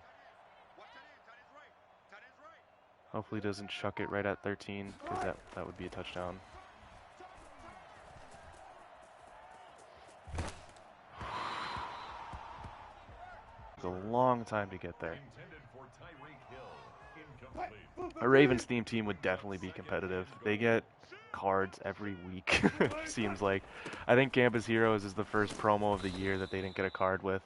Hopefully he doesn't chuck it right at 13, because that would be a touchdown. It's a long time to get there. A Ravens theme team would definitely be competitive. They get cards every week, seems like. I think Campus Heroes is the first promo of the year that they didn't get a card with.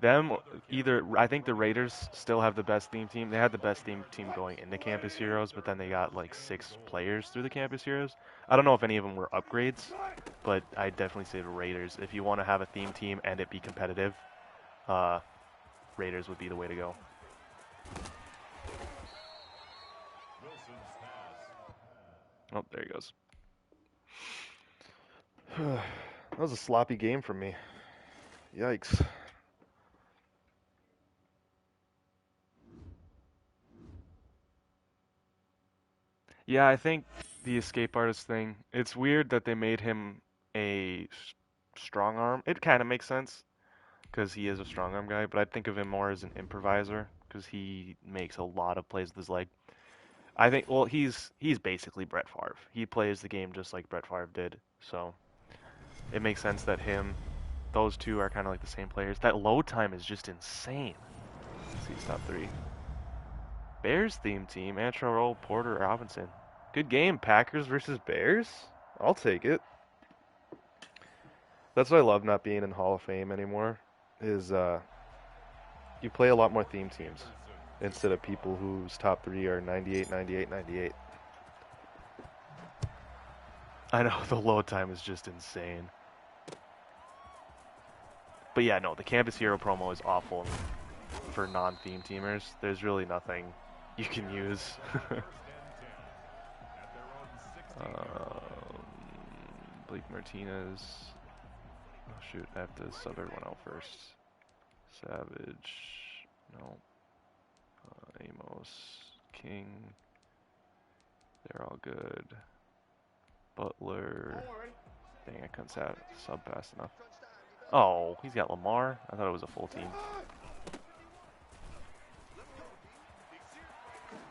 I think the Raiders still have the best theme team. They had the best theme team going into Campus Heroes, but then they got like 6 players through the Campus Heroes. I don't know if any of them were upgrades, but I'd definitely say the Raiders. If you want to have a theme team and it be competitive, Raiders would be the way to go. Oh, there he goes. That was a sloppy game from me. Yikes. Yeah, I think the escape artist thing, it's weird that they made him a strong arm. It kind of makes sense because he is a strong arm guy, but I'd think of him more as an improviser because he makes a lot of plays with his leg. I think, well, he's basically Brett Favre. He plays the game just like Brett Favre did, so it makes sense that those two are kind of like the same players. That load time is just insane. Let's see, top 3. Bears theme team, Antero, Porter, Robinson. Good game, Packers versus Bears. I'll take it. That's what I love not being in Hall of Fame anymore, is you play a lot more theme teams instead of people whose top 3 are 98, 98, 98. I know, the load time is just insane. But yeah, no, the Campus Hero promo is awful for non-theme teamers. There's really nothing you can use. Blake Martinez. Oh shoot, I have to sub everyone out first. Savage. No. Amos. King. They're all good. Butler. Dang, I couldn't sub fast enough. Oh, he's got Lamar. I thought it was a full team.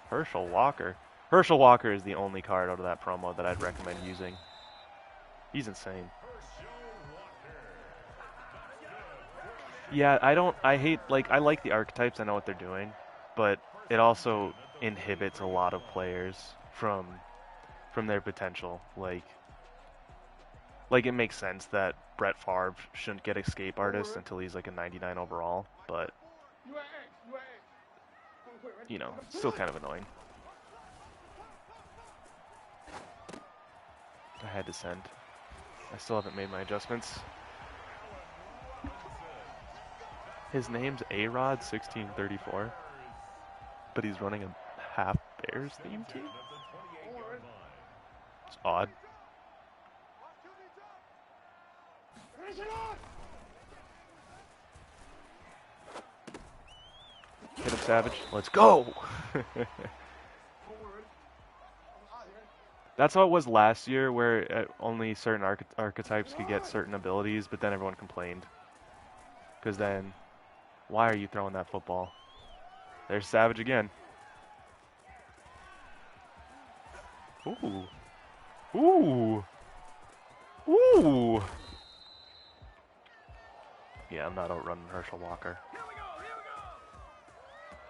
Herschel Walker. Herschel Walker is the only card out of that promo that I'd recommend using. He's insane. Yeah, I like the archetypes, I know what they're doing, but it also inhibits a lot of players from their potential. Like it makes sense that Brett Favre shouldn't get escape artist until he's like a 99 overall, but you know, still kind of annoying. I had to send. I still haven't made my adjustments. His name's A-Rod 1634, but he's running a half Bears theme team? It's odd. Hit him, Savage. Let's go! That's how it was last year, where only certain archetypes could get certain abilities, but then everyone complained. Because then, why are you throwing that football? There's Savage again. Ooh. Ooh. Ooh. Yeah, I'm not outrunning Herschel Walker.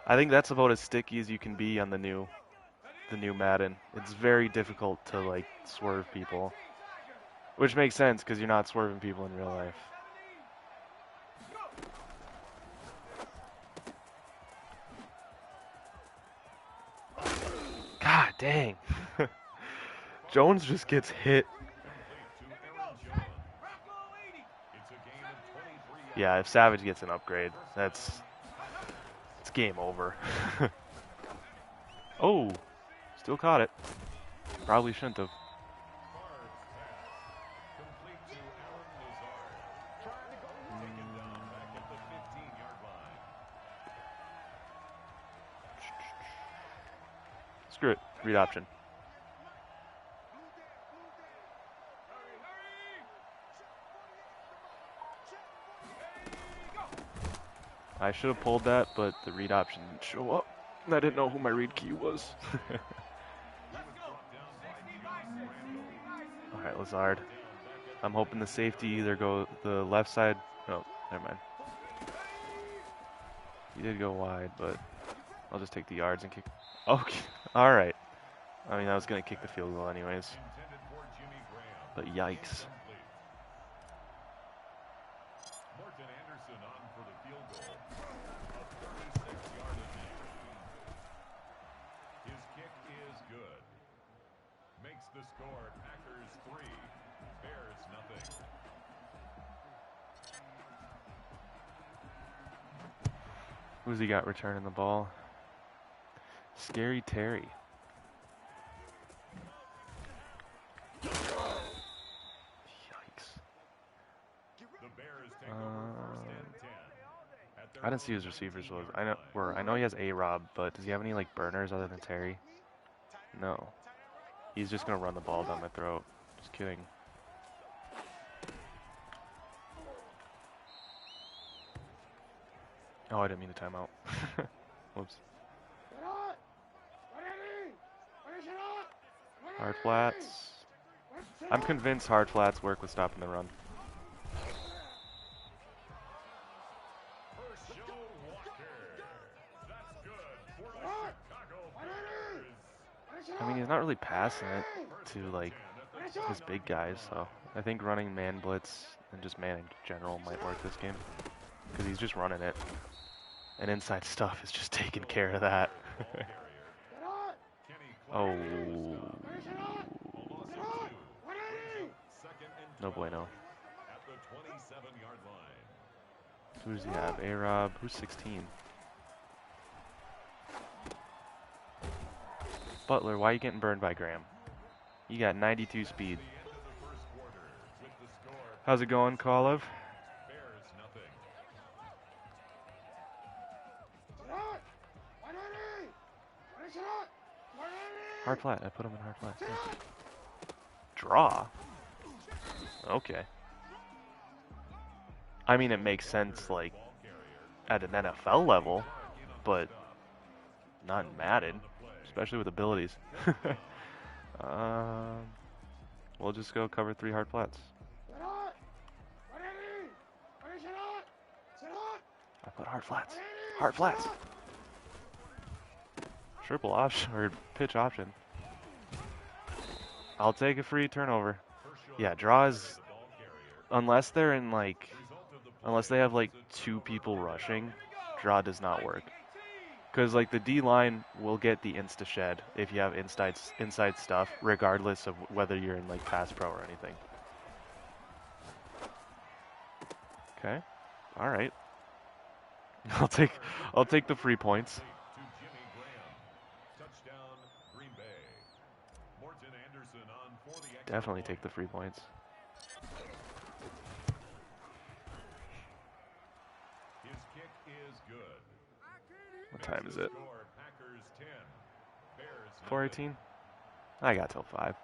I think that's about as sticky as you can be on the new Madden. It's very difficult to like swerve people, which makes sense because you're not swerving people in real life. God dang. Jones just gets hit. Yeah, if Savage gets an upgrade, it's game over. Oh, still caught it. Probably shouldn't have. Screw it. Read option. I should have pulled that, but the read option didn't show up. I didn't know who my read key was. Alright, Lazard. I'm hoping the safety either go the left side. Oh, never mind. He did go wide, but I'll just take the yards and kick. Okay, alright. I mean, I was going to kick the field goal anyways. But yikes. The score, Packers 3, Bears nothing. Who's he got returning the ball? Scary Terry. Yikes. The Bears take over first and 10. I didn't see his receivers was. I know he has A-Rob, but does he have any like burners other than Terry? No. He's just gonna run the ball down my throat. Just kidding. Oh, I didn't mean to timeout. Whoops. Hard flats. I'm convinced hard flats work with stopping the run. I mean, he's not really passing it to like his big guys, so I think running man blitz and just man in general might work this game because he's just running it, and inside stuff is just taking care of that. Oh, no bueno. Who does he have? A-Rob. Who's 16? Butler, why are you getting burned by Graham? You got 92 speed. How's it going, Kalev? Hard flat. I put him in hard flat. Yeah. Draw? Okay. I mean, it makes sense, like, at an NFL level, but not in Madden, especially with abilities. We'll just go cover 3 hard flats. I put hard flats. Hard flats. Triple option, or pitch option. I'll take a free turnover. Yeah, draw is, unless they're in like, unless they have like 2 people rushing, draw does not work. Because like the D line will get the insta shed if you have inside stuff, regardless of whether you're in like pass pro or anything. Okay, all right. I'll take the free points. Definitely take the free points. What time is it? 4:18? I got till 5.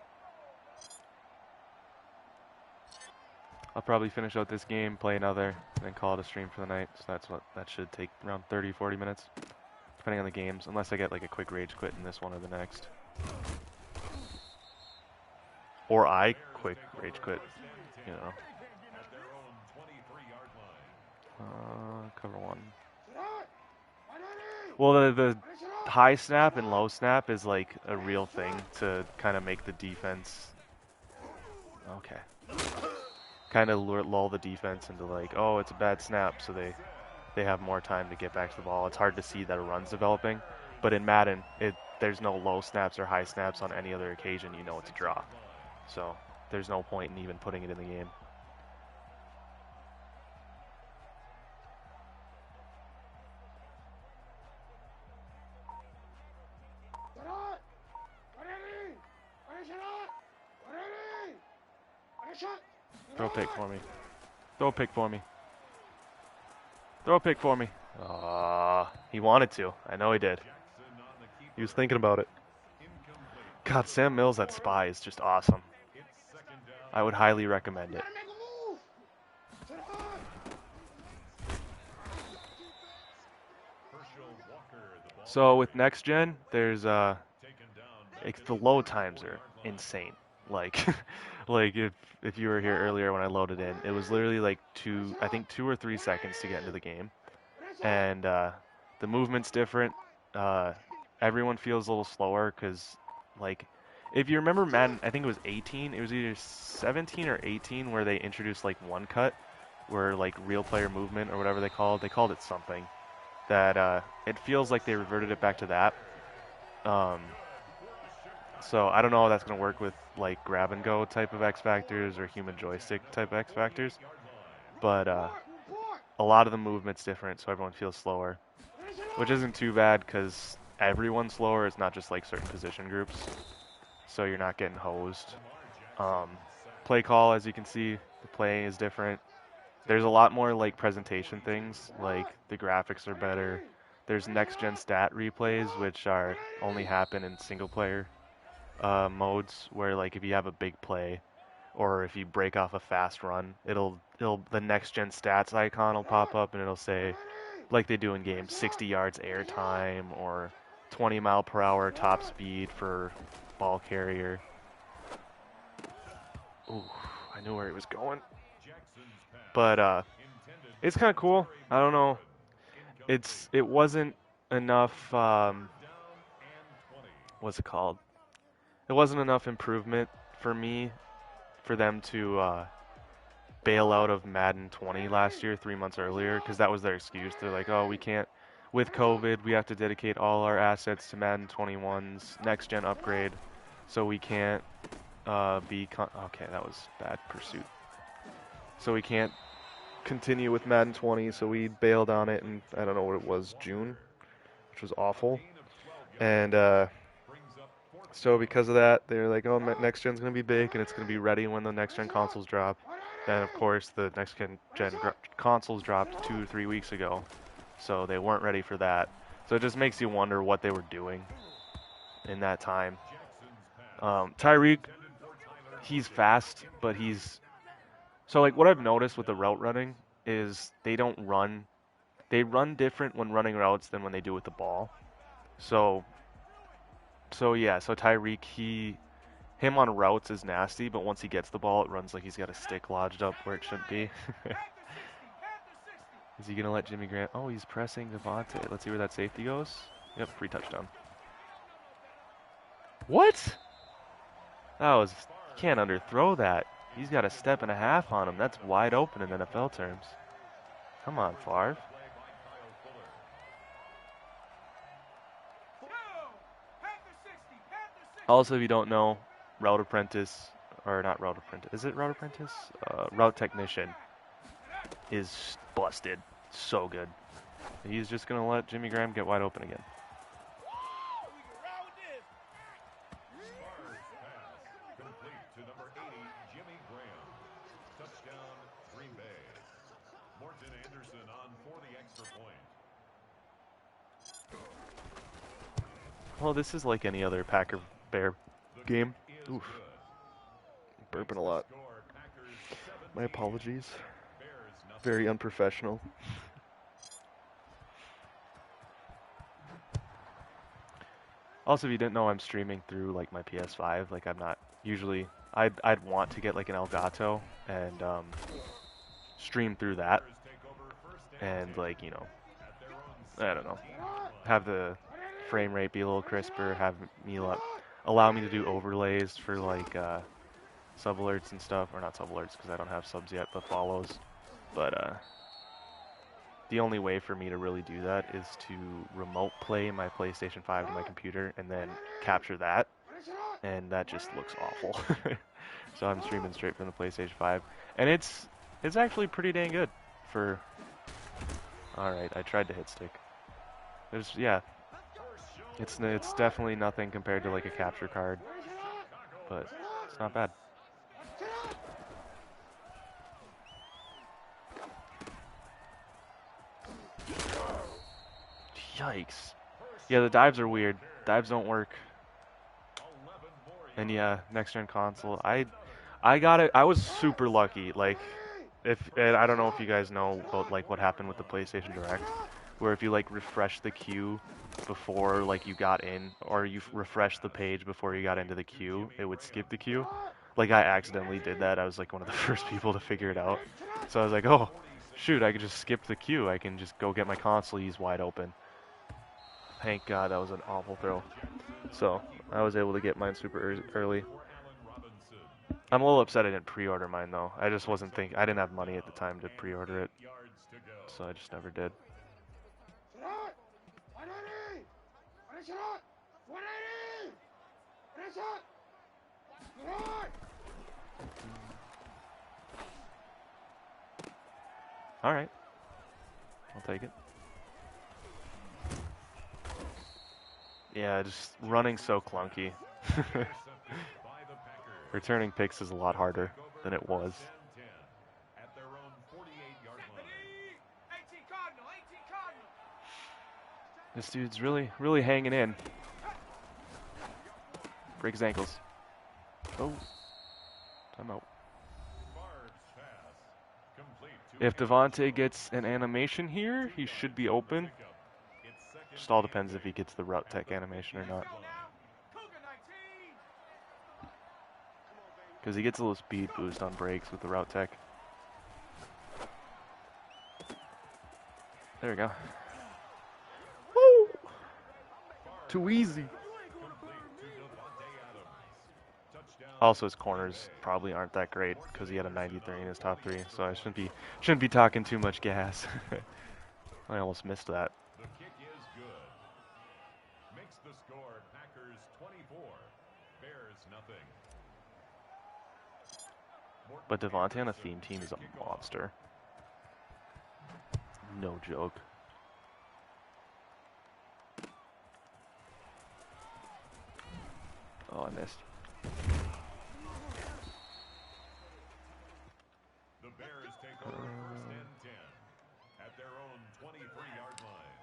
I'll probably finish out this game, play another, and then call it a stream for the night. So that should take around 30-40 minutes, depending on the games, unless I get like a quick rage quit in this one or the next. Or I quick rage quit, you know. Cover 1. Well, the high snap and low snap is like a real thing to kind of make the defense. Okay. Kind of lull the defense into like, oh, it's a bad snap, so they have more time to get back to the ball. It's hard to see that a run's developing, but in Madden, there's no low snaps or high snaps on any other occasion. You know it's a draw, so there's no point in even putting it in the game. Throw a pick for me. Throw a pick for me. Throw a pick for me. He wanted to. I know he did. He was thinking about it. God, Sam Mills at Spy is just awesome. I would highly recommend it. So with next gen, there's the load times are insane. Like, like if you were here earlier when I loaded in, it was literally like I think 2 or 3 seconds to get into the game, and the movement's different. Uh, Everyone feels a little slower because, like, if you remember Madden, I think it was 18. It was either 17 or 18 where they introduced like one cut, where like real player movement or whatever they called. They called it something that it feels like they reverted it back to that. Um, so I don't know how that's going to work with like grab and go type of X Factors or human joystick type X Factors, but a lot of the movement's different, so everyone feels slower, which isn't too bad because everyone's slower. It's not just like certain position groups, so you're not getting hosed. Um, Play call, as you can see, the playing is different. There's a lot more like presentation things, like the graphics are better. There's next gen stat replays, which are only happen in single player modes, where like if you have a big play or if you break off a fast run, it'll the next gen stats icon will pop up and it'll say, like they do in games, 60 yards air time or 20 mph top speed for ball carrier. Ooh, I knew where he was going. But it's kind of cool. I don't know. It wasn't enough. What's it called? It wasn't enough improvement for me for them to bail out of Madden 20 last year, 3 months earlier, because that was their excuse. They're like, oh, we can't. With COVID, we have to dedicate all our assets to Madden 21's next gen upgrade, so we can't okay, that was bad pursuit. So we can't continue with Madden 20, so we bailed on it in, I don't know what it was, June, which was awful. And so because of that, they're like, oh, next gen's going to be big, and it's going to be ready when the next gen consoles drop. Then, of course, the next gen consoles dropped 2 or 3 weeks ago, so they weren't ready for that. So it just makes you wonder what they were doing in that time. Tyreek, he's fast, but so like what I've noticed with the route running is they run different when running routes than when they do with the ball. So yeah, so Tyreek, him on routes is nasty, but once he gets the ball, it runs like he's got a stick lodged up where it shouldn't be. Is he gonna let Jimmy Graham? Oh, he's pressing Devontae. Let's see where that safety goes. Yep, free touchdown. What? You can't underthrow that. He's got a step and a half on him. That's wide open in NFL terms. Come on, Favre. Also, if you don't know, Route Apprentice, or not Route Apprentice, is it Route Apprentice? Route Technician is busted. So good. He's just going to let Jimmy Graham get wide open again. Well, this is like any other Packer-Bear game. Oof. Burping a lot. My apologies. Very unprofessional. Also, if you didn't know, I'm streaming through like my PS5. Like I'm not usually. I'd want to get like an Elgato and stream through that, and like I don't know, have the frame rate be a little crisper, have me allow me to do overlays for like sub alerts and stuff, or not sub alerts because I don't have subs yet, but follows. But the only way for me to really do that is to remote play my PlayStation 5 to my computer and then capture that, and that just looks awful. So I'm streaming straight from the PlayStation 5, and it's actually pretty dang good for. All right, I tried to hit stick. It's definitely nothing compared to like a capture card, but it's not bad. Yikes. Yeah, the dives are weird. Dives don't work. And yeah, next gen console. I got it. I was super lucky. Like, I don't know if you guys know about like what happened with the PlayStation Direct, where if you like refresh the queue before like you got in, or you refreshed the page before you got into the queue, it would skip the queue. Like I accidentally did that. I was like one of the first people to figure it out. So I was like, oh, shoot, I could just skip the queue. I can just go get my consoles wide open. Thank God that was an awful throw. So I was able to get mine super early. I'm a little upset I didn't pre-order mine though. I just wasn't thinking. I didn't have money at the time to pre-order it, so I just never did. All right, I'll take it. Yeah, just running so clunky. Returning picks is a lot harder than it was. This dude's really hanging in. Break his ankles. Oh, timeout. If Devontae gets an animation here, he should be open. Just all depends if he gets the route tech animation or not. Because he gets a little speed boost on breaks with the route tech. There we go. Woo! Too easy. Also, his corners probably aren't that great because he had a 93 in his top 3, so I shouldn't be talking too much gas. I almost missed that. The kick is good. Makes the score Packers 24, Bears nothing. But Devontae on a theme team is a monster. No joke. Oh, I missed. The Bears take over first and 10 at their own 23-yard line.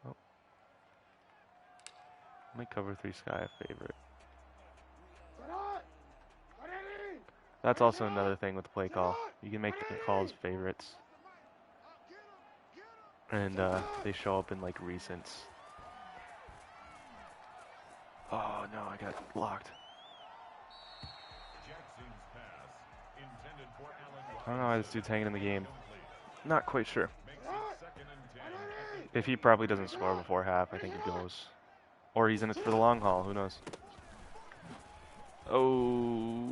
Oh. Make cover 3 Sky a favorite. That's also another thing with the play call. You can make the calls favorites. And they show up in like recents. Oh no, I got blocked. I don't know why this dude's hanging in the game. Not quite sure. If he probably doesn't score before half, I think he goes. Or he's in it for the long haul, who knows. Oh.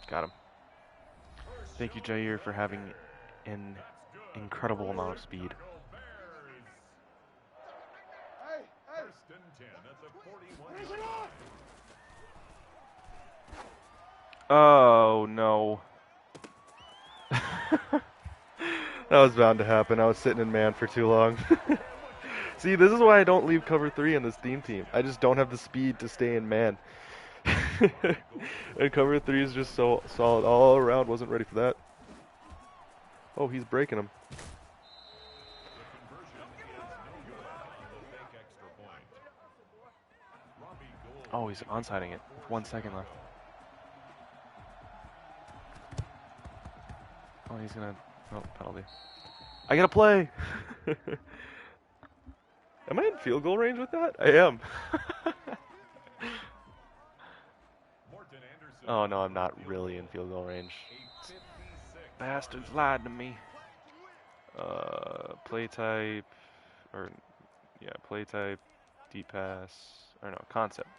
Got him. Thank you, Jair, for having an incredible amount of speed. Oh, no. That was bound to happen. I was sitting in man for too long. See, this is why I don't leave cover 3 in this theme team. I just don't have the speed to stay in man. And cover 3 is just so solid all around. Wasn't ready for that. Oh, he's breaking him. Oh, he's onsiding it with 1 second left. Oh, he's gonna... Oh, penalty. I gotta play! Am I in field goal range with that? I am. Oh, no, I'm not really in field goal range. Bastards lied to me. Play type... Or... Yeah, play type... Deep pass... Or no, concept.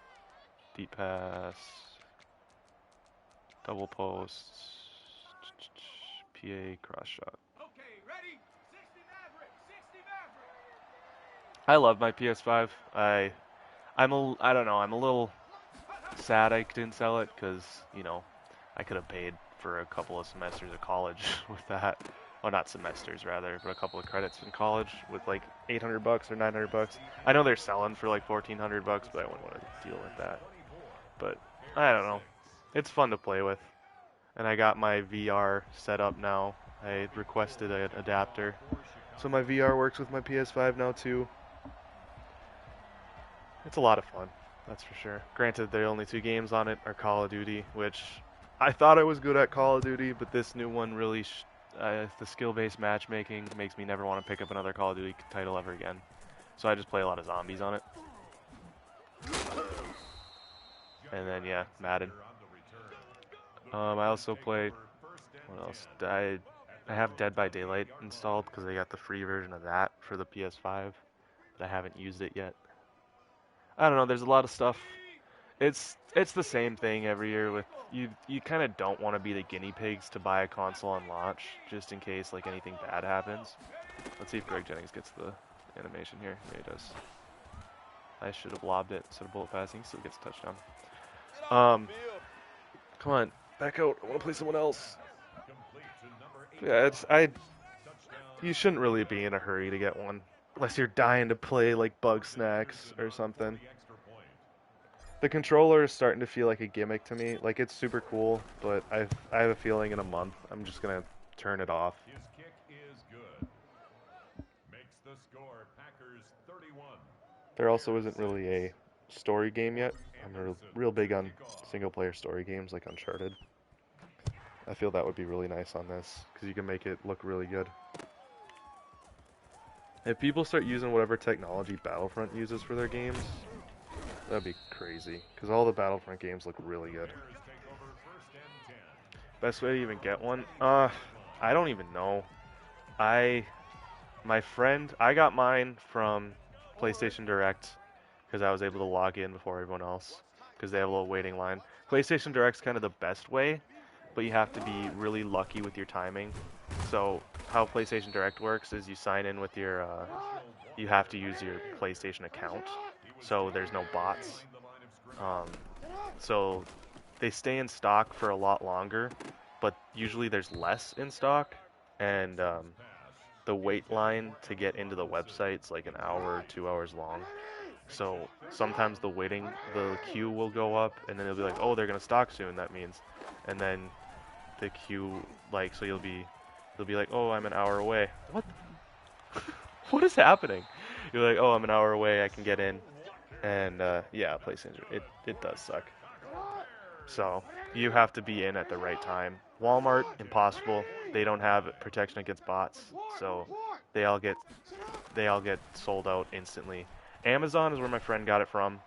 Deep pass... Double posts... PA cross shot. Okay, ready? 60 Maverick, 60 Maverick. I love my PS5. I don't know. I'm a little sad I didn't sell it because, you know, I could have paid for a couple of semesters of college with that. Well, not semesters rather, but a couple of credits in college with like $800 or $900. I know they're selling for like $1,400, but I wouldn't want to deal with that. But I don't know. It's fun to play with. And I got my VR set up now. I requested an adapter. So my VR works with my PS5 now too. It's a lot of fun, that's for sure. Granted, the only 2 games on it are Call of Duty, which I thought I was good at Call of Duty, but this new one really the skill-based matchmaking makes me never want to pick up another Call of Duty title ever again. So I just play a lot of zombies on it. And then, yeah, Madden. I also play, what else? I have Dead by Daylight installed because I got the free version of that for the PS5, but I haven't used it yet. I don't know, there's a lot of stuff. It's the same thing every year with you kind of don't want to be the guinea pigs to buy a console on launch just in case like anything bad happens. Let's see if Greg Jennings gets the animation here. Yeah, he does. I should have lobbed it instead of bullet passing. Still gets a touchdown. Come on, back out. I want to play someone else. Yeah, you shouldn't really be in a hurry to get one unless you're dying to play like Bug Snacks or something. The controller is starting to feel like a gimmick to me. Like, it's super cool, but I have a feeling in a month I'm just gonna turn it off. His kick is good. Makes the score Packers 31. There also isn't really a story game yet. I'm real big on single-player story games like Uncharted. I feel that would be really nice on this, because you can make it look really good. If people start using whatever technology Battlefront uses for their games, that'd be crazy, because all the Battlefront games look really good. Best way to even get one? I don't even know. My friend, I got mine from PlayStation Direct, because I was able to log in before everyone else, because they have a little waiting line. PlayStation Direct's kind of the best way, but you have to be really lucky with your timing. So how PlayStation Direct works is you sign in with your, you have to use your PlayStation account, so there's no bots. So they stay in stock for a lot longer, but usually there's less in stock, and the wait line to get into the website's like an hour or 2 hours long. So sometimes the queue will go up, and then it'll be like, oh, they're gonna stock soon. That means, and then the queue, like, so they'll be like, oh, I'm an hour away. What? What is happening? You're like, oh, I'm an hour away. I can get in, and yeah, PlayStation, it does suck. So you have to be in at the right time. Walmart, impossible. They don't have protection against bots, so they all get sold out instantly. Amazon is where my friend got it from,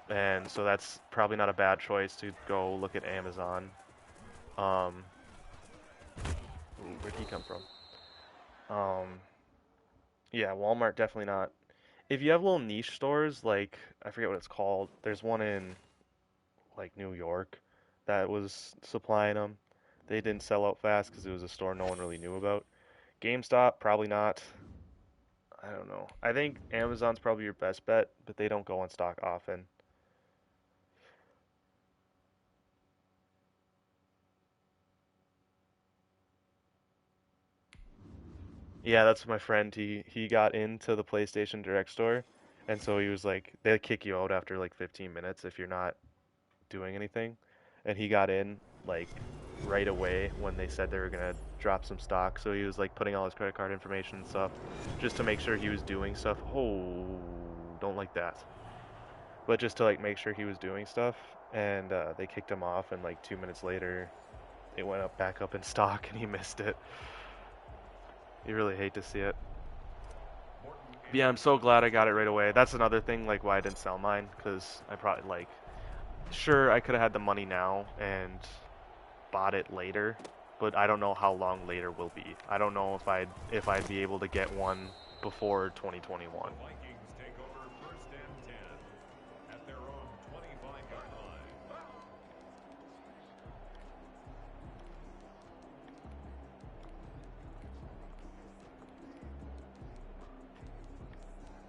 and so that's probably not a bad choice to go look at Amazon. Ooh, where'd he come from? Yeah, Walmart definitely not. If you have little niche stores, like, I forget what it's called, there's one in, like, New York that was supplying them. They didn't sell out fast because it was a store no one really knew about. GameStop, probably not. I don't know. I think Amazon's probably your best bet, but they don't go in stock often. Yeah, that's my friend. He got into the PlayStation Direct store, and so he was like, they'll kick you out after like 15 minutes if you're not doing anything. And he got in like right away when they said they were gonna drop some stock. So he was like putting all his credit card information and stuff just to make sure he was doing stuff. Oh, don't like that. But just to like make sure he was doing stuff, and they kicked him off, and like 2 minutes later, it went up back up in stock, and he missed it. You really hate to see it. But yeah, I'm so glad I got it right away. That's another thing, like, why I didn't sell mine, because I probably, like, sure, I could have had the money now and bought it later, but I don't know how long later will be. I don't know if I'd be able to get one before 2021. Vikings take over first and 10 at their own 25-yard line.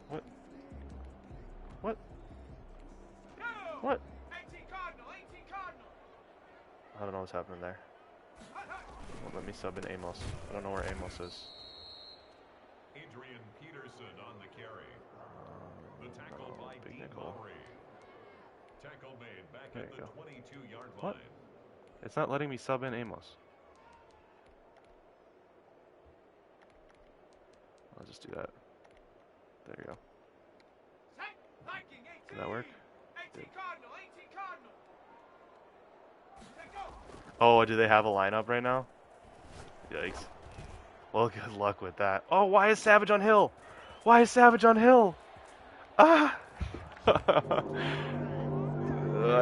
What? What? What? I don't know what's happening there. Well, let me sub in Amos. I don't know where Amos is. Adrian Peterson on the carry. The tackle by Big Dean nickel. Lowry. Tackle made back There at you the go. 22-yard What? line. It's not letting me sub in Amos. I'll just do that. There you go. Did that work? Did. Oh, do they have a lineup right now? Yikes. Well, good luck with that. Oh, why is Savage on hill? Why is Savage on hill? Ah! I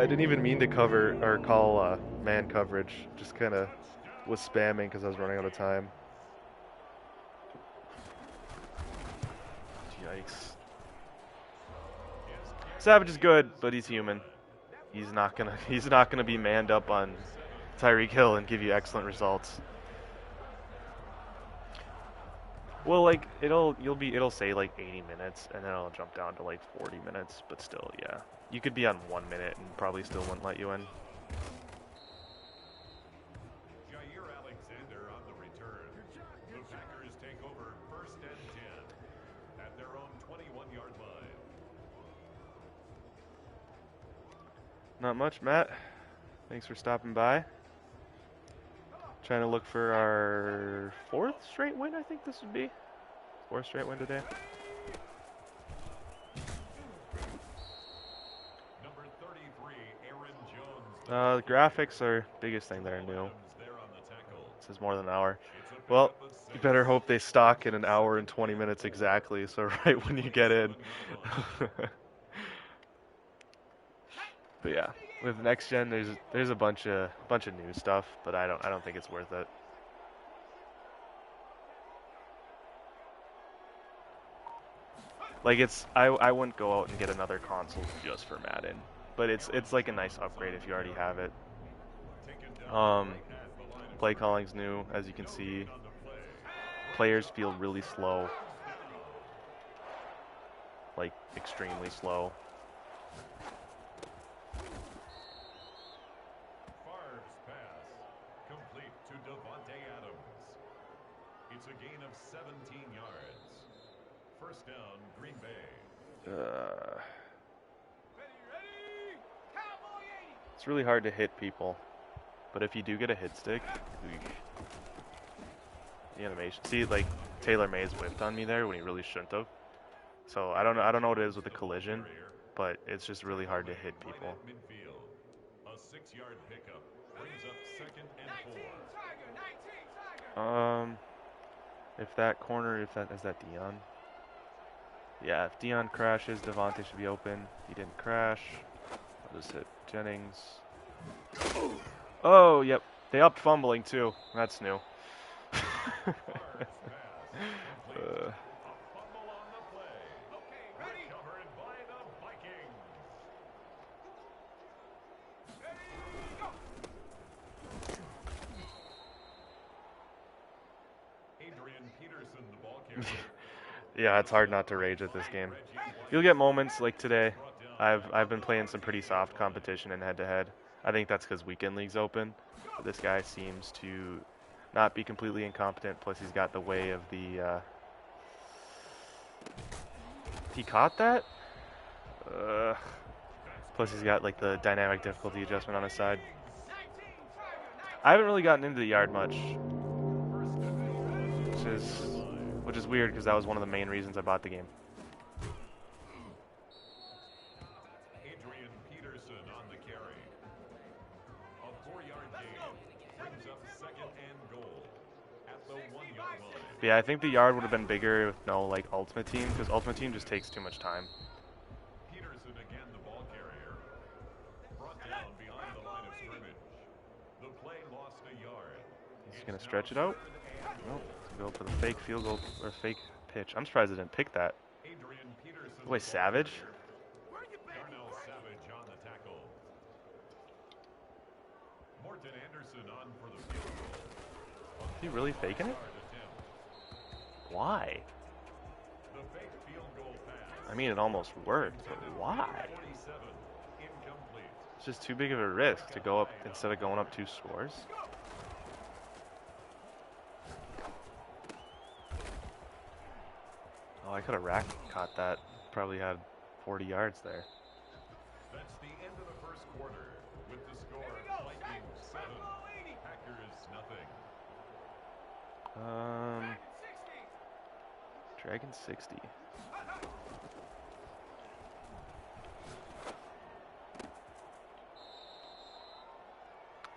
didn't even mean to cover or call man coverage. Just kind of was spamming because I was running out of time. Yikes. Savage is good, but he's human. He's not gonna be manned up on Tyreek Hill and give you excellent results. Well, like it'll say like 80 minutes, and then it'll jump down to like 40 minutes. But still, yeah, you could be on 1 minute and probably still wouldn't let you in. Jair Alexander on the return. The Packers take over 1st and 10 at their own 21-yard line. Not much, Matt. Thanks for stopping by. Trying to look for our 4th straight win, I think this would be. 4th straight win today. Number 33, Aaron Jones. The graphics are biggest thing that are new. This is more than an hour. Well, you better hope they stock in an hour and 20 minutes exactly, so right when you get in. But yeah, with next gen, there's a bunch of new stuff, but I don't think it's worth it. Like I wouldn't go out and get another console just for Madden, but it's like a nice upgrade if you already have it. Play calling's new, as you can see. Players feel really slow, like extremely slow. It's a gain of 17 yards. 1st down, Green Bay. It's really hard to hit people, but if you do get a hit stick, the animation. See, like Taylor Mays whipped on me there when he really shouldn't have. So I don't know what it is with the collision, but it's just really hard to hit people. A 6-yard pickup brings up 2nd and 4. If that corner, is that Dion? Yeah, if Dion crashes, Devontae should be open. He didn't crash. I'll just hit Jennings. Oh, yep. They upped fumbling too. That's new. Yeah, it's hard not to rage at this game. You'll get moments like today. I've been playing some pretty soft competition in head-to-head. I think that's because weekend league's open. But this guy seems to not be completely incompetent. Plus, he's got the way of the. He caught that. Plus, he's got like the dynamic difficulty adjustment on his side. I haven't really gotten into the yard much, which is weird because that was one of the main reasons I bought the game. On the carry. A 4-yard gain brings up 2nd and goal at the 1-yard line. But yeah, I think the yard would have been bigger with no like Ultimate Team, because Ultimate Team just takes too much time. Peterson again, the ball carrier, brought down behind the line of scrimmage. The play lost a yard. He's gonna stretch it out. Nope. Go for the fake field goal or fake pitch. I'm surprised I didn't pick that. Boy, Savage. Is he really faking it? Why? I mean, it almost worked, but why? It's just too big of a risk to go up instead of going up 2 scores. Oh, I could have caught that. Probably had 40 yards there. That's the end of the 1st quarter with the score Vikings 7, Packers nothing. Dragon 60.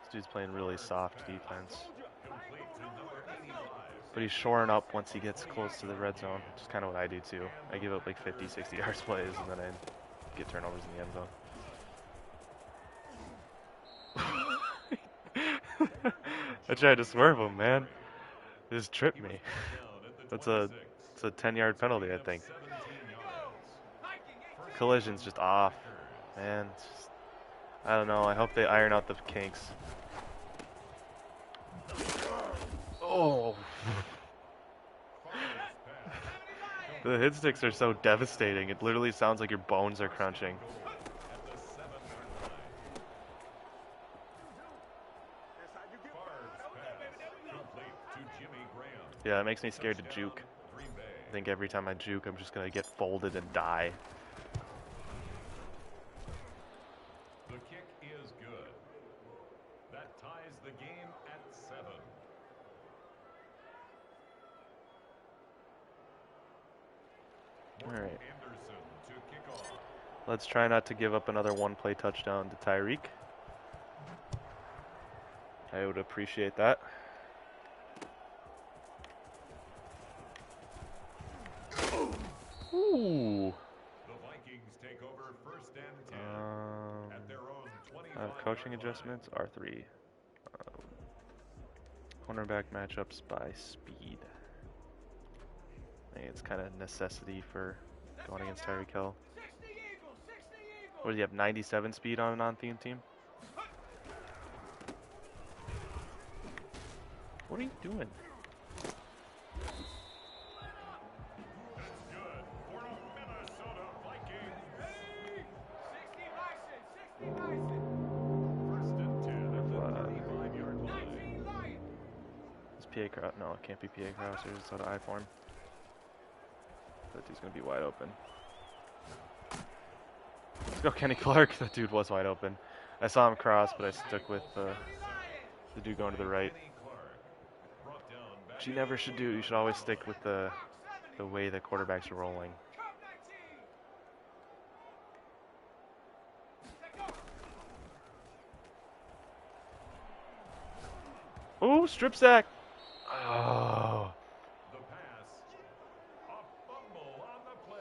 This dude's playing really soft defense. Complete to number But he's shoring up once he gets close to the red zone, which is kind of what I do too. I give up like 50, 60 yards plays, and then I get turnovers in the end zone. I tried to swerve him, man. He just tripped me. It's a 10-yard penalty, I think. Collision's just off, man. Just, I don't know. I hope they iron out the kinks. Oh. The hit sticks are so devastating. It literally sounds like your bones are crunching. Yeah, it makes me scared to juke. I think every time I juke, I'm just gonna get folded and die. The kick is good. That ties the game at 7. All right. Let's try not to give up another one-play touchdown to Tyreek. I would appreciate that. Ooh. The Vikings take over first and 10 at their own 25. Coaching adjustments, R3. Cornerback matchups by speed. I think it's kind of necessity for going against Tyreek Hill. What do you have, 97 speed on a non-theme team? What are you doing? PA cross? No, it can't be PA crossers. It's out of I form. That dude's gonna be wide open. Let's go, Kenny Clark. That dude was wide open. I saw him cross, but I stuck with the dude going to the right. Which you never should do. You should always stick with the way the quarterbacks are rolling. Oh, strip sack. Oh. The pass. A fumble on the play.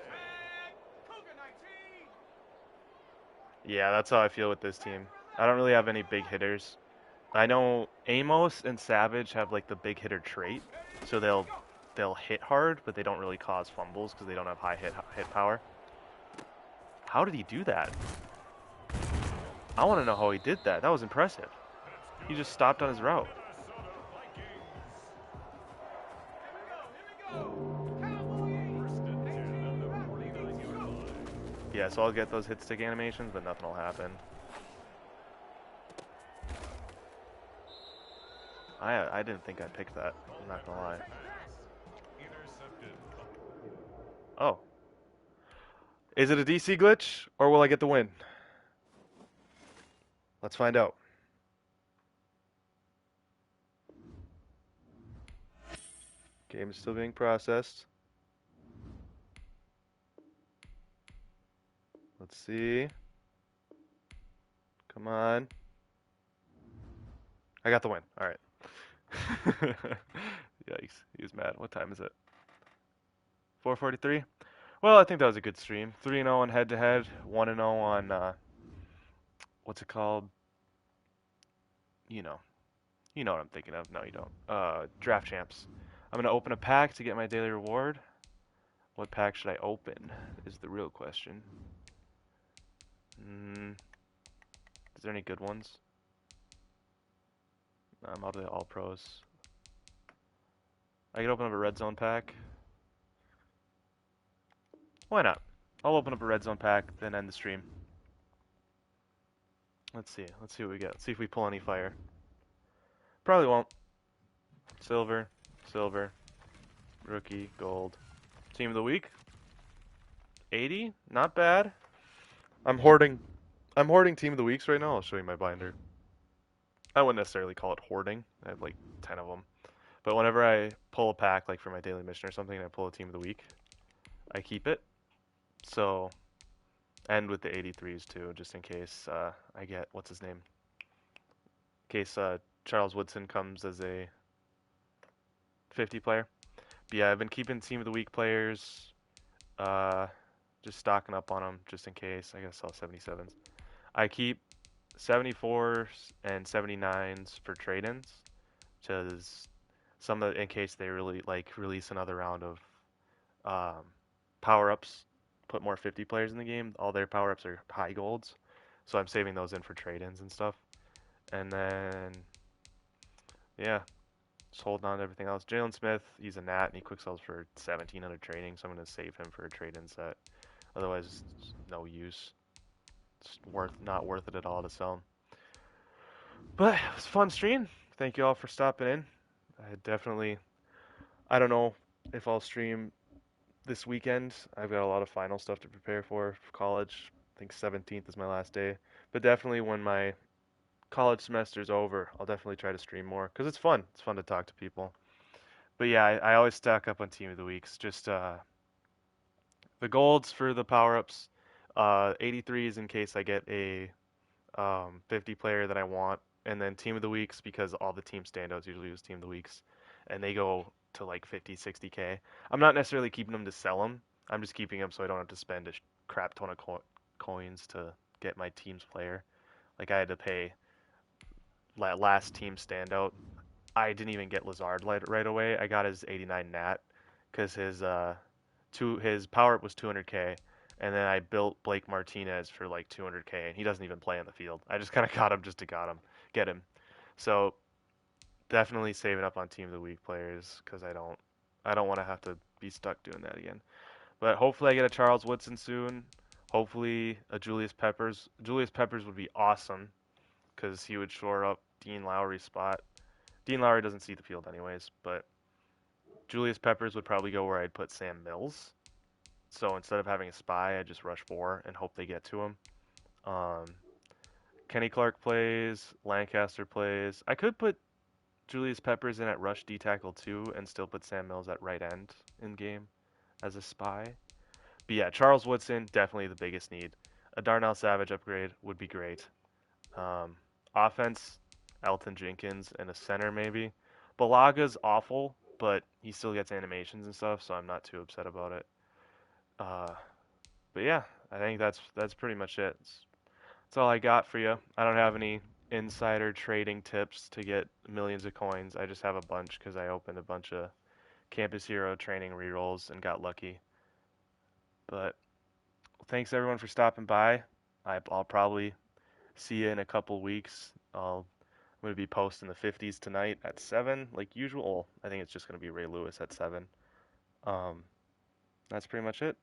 Yeah, that's how I feel with this team. I don't really have any big hitters. I know Amos and Savage have like the big hitter trait, so they'll hit hard, but they don't really cause fumbles because they don't have high hit power. How did he do that? I want to know how he did that. That was impressive. He just stopped on his route. Yeah, so I'll get those hit stick animations, but nothing will happen. I didn't think I picked that. I'm not gonna lie. Oh. Is it a DC glitch, or will I get the win? Let's find out. Game is still being processed. Let's see. Come on. I got the win. All right. Yikes. He was mad. What time is it? 4:43? Well, I think that was a good stream. 3-0 on head-to-head. 1-0 on, what's it called? You know. You know what I'm thinking of. No, you don't. Draft champs. I'm going to open a pack to get my daily reward. What pack should I open is the real question. Is there any good ones? I'm out of the all pros. I could open up a red zone pack. Why not? I'll open up a red zone pack, then end the stream. Let's see. Let's see what we get. Let's see if we pull any fire. Probably won't. Silver, silver, rookie, gold. Team of the week. 80, not bad. I'm hoarding team of the weeks right now. I'll show you my binder. I wouldn't necessarily call it hoarding. I have like 10 of them. But whenever I pull a pack, like for my daily mission or something, and I pull a team of the week, I keep it. So, and with the 83s too, just in case I get, what's his name? In case Charles Woodson comes as a 50 player. But yeah, I've been keeping team of the week players, uh, just stocking up on them just in case. I gotta sell 77s. I keep 74s and 79s for trade-ins, because in case they really like release another round of um, power-ups, put more 50 players in the game. All their power-ups are high golds, so I'm saving those in for trade-ins and stuff. And then yeah, just holding on to everything else. Jalen Smith, he's a nat and he quick sells for 1700 trading, so I'm gonna save him for a trade-in set. Otherwise, it's no use. It's not worth it at all to sell him. But it was a fun stream. Thank you all for stopping in. I don't know if I'll stream this weekend. I've got a lot of final stuff to prepare for college. I think 17th is my last day. But definitely when my college semester's over, I'll definitely try to stream more because it's fun. It's fun to talk to people. But yeah, I always stack up on Team of the Weeks. Just the golds for the power ups, 83s in case I get a 50 player that I want, and then Team of the Weeks because all the team standouts usually use Team of the Weeks, and they go to like 50, 60K. I'm not necessarily keeping them to sell them. I'm just keeping them so I don't have to spend a crap ton of coins to get my team's player. Like I had to pay last team standout. I didn't even get Lazard right away. I got his 89 nat because his power up was 200K, and then I built Blake Martinez for like 200K, and he doesn't even play on the field. I just kind of got him just to get him. So definitely saving up on team of the week players because I don't want to have to be stuck doing that again. But hopefully I get a Charles Woodson soon. Hopefully a Julius Peppers. Julius Peppers would be awesome because he would shore up Dean Lowry's spot. Dean Lowry doesn't see the field anyways, but Julius Peppers would probably go where I'd put Sam Mills. So instead of having a spy, I just rush 4 and hope they get to him. Um, Kenny Clark plays, Lancaster plays. I could put Julius Peppers in at rush D tackle 2 and still put Sam Mills at right end in game as a spy. But yeah, Charles Woodson, definitely the biggest need. A Darnell Savage upgrade would be great. Um, Offense, Elton Jenkins, and a center maybe. Balaga's awful, but he still gets animations and stuff, so I'm not too upset about it. Uh, but yeah, I think that's pretty much it. That's all I got for you. I don't have any insider trading tips to get millions of coins. I just have a bunch because I opened a bunch of Campus Hero training rerolls and got lucky. But thanks everyone for stopping by. I'll probably see you in a couple weeks. I'm going to be posting the 50s tonight at 7, like usual. I think it's just going to be Ray Lewis at 7. Um, that's pretty much it.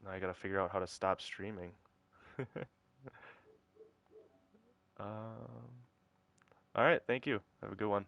Now I got to figure out how to stop streaming. um, all right, thank you. Have a good one.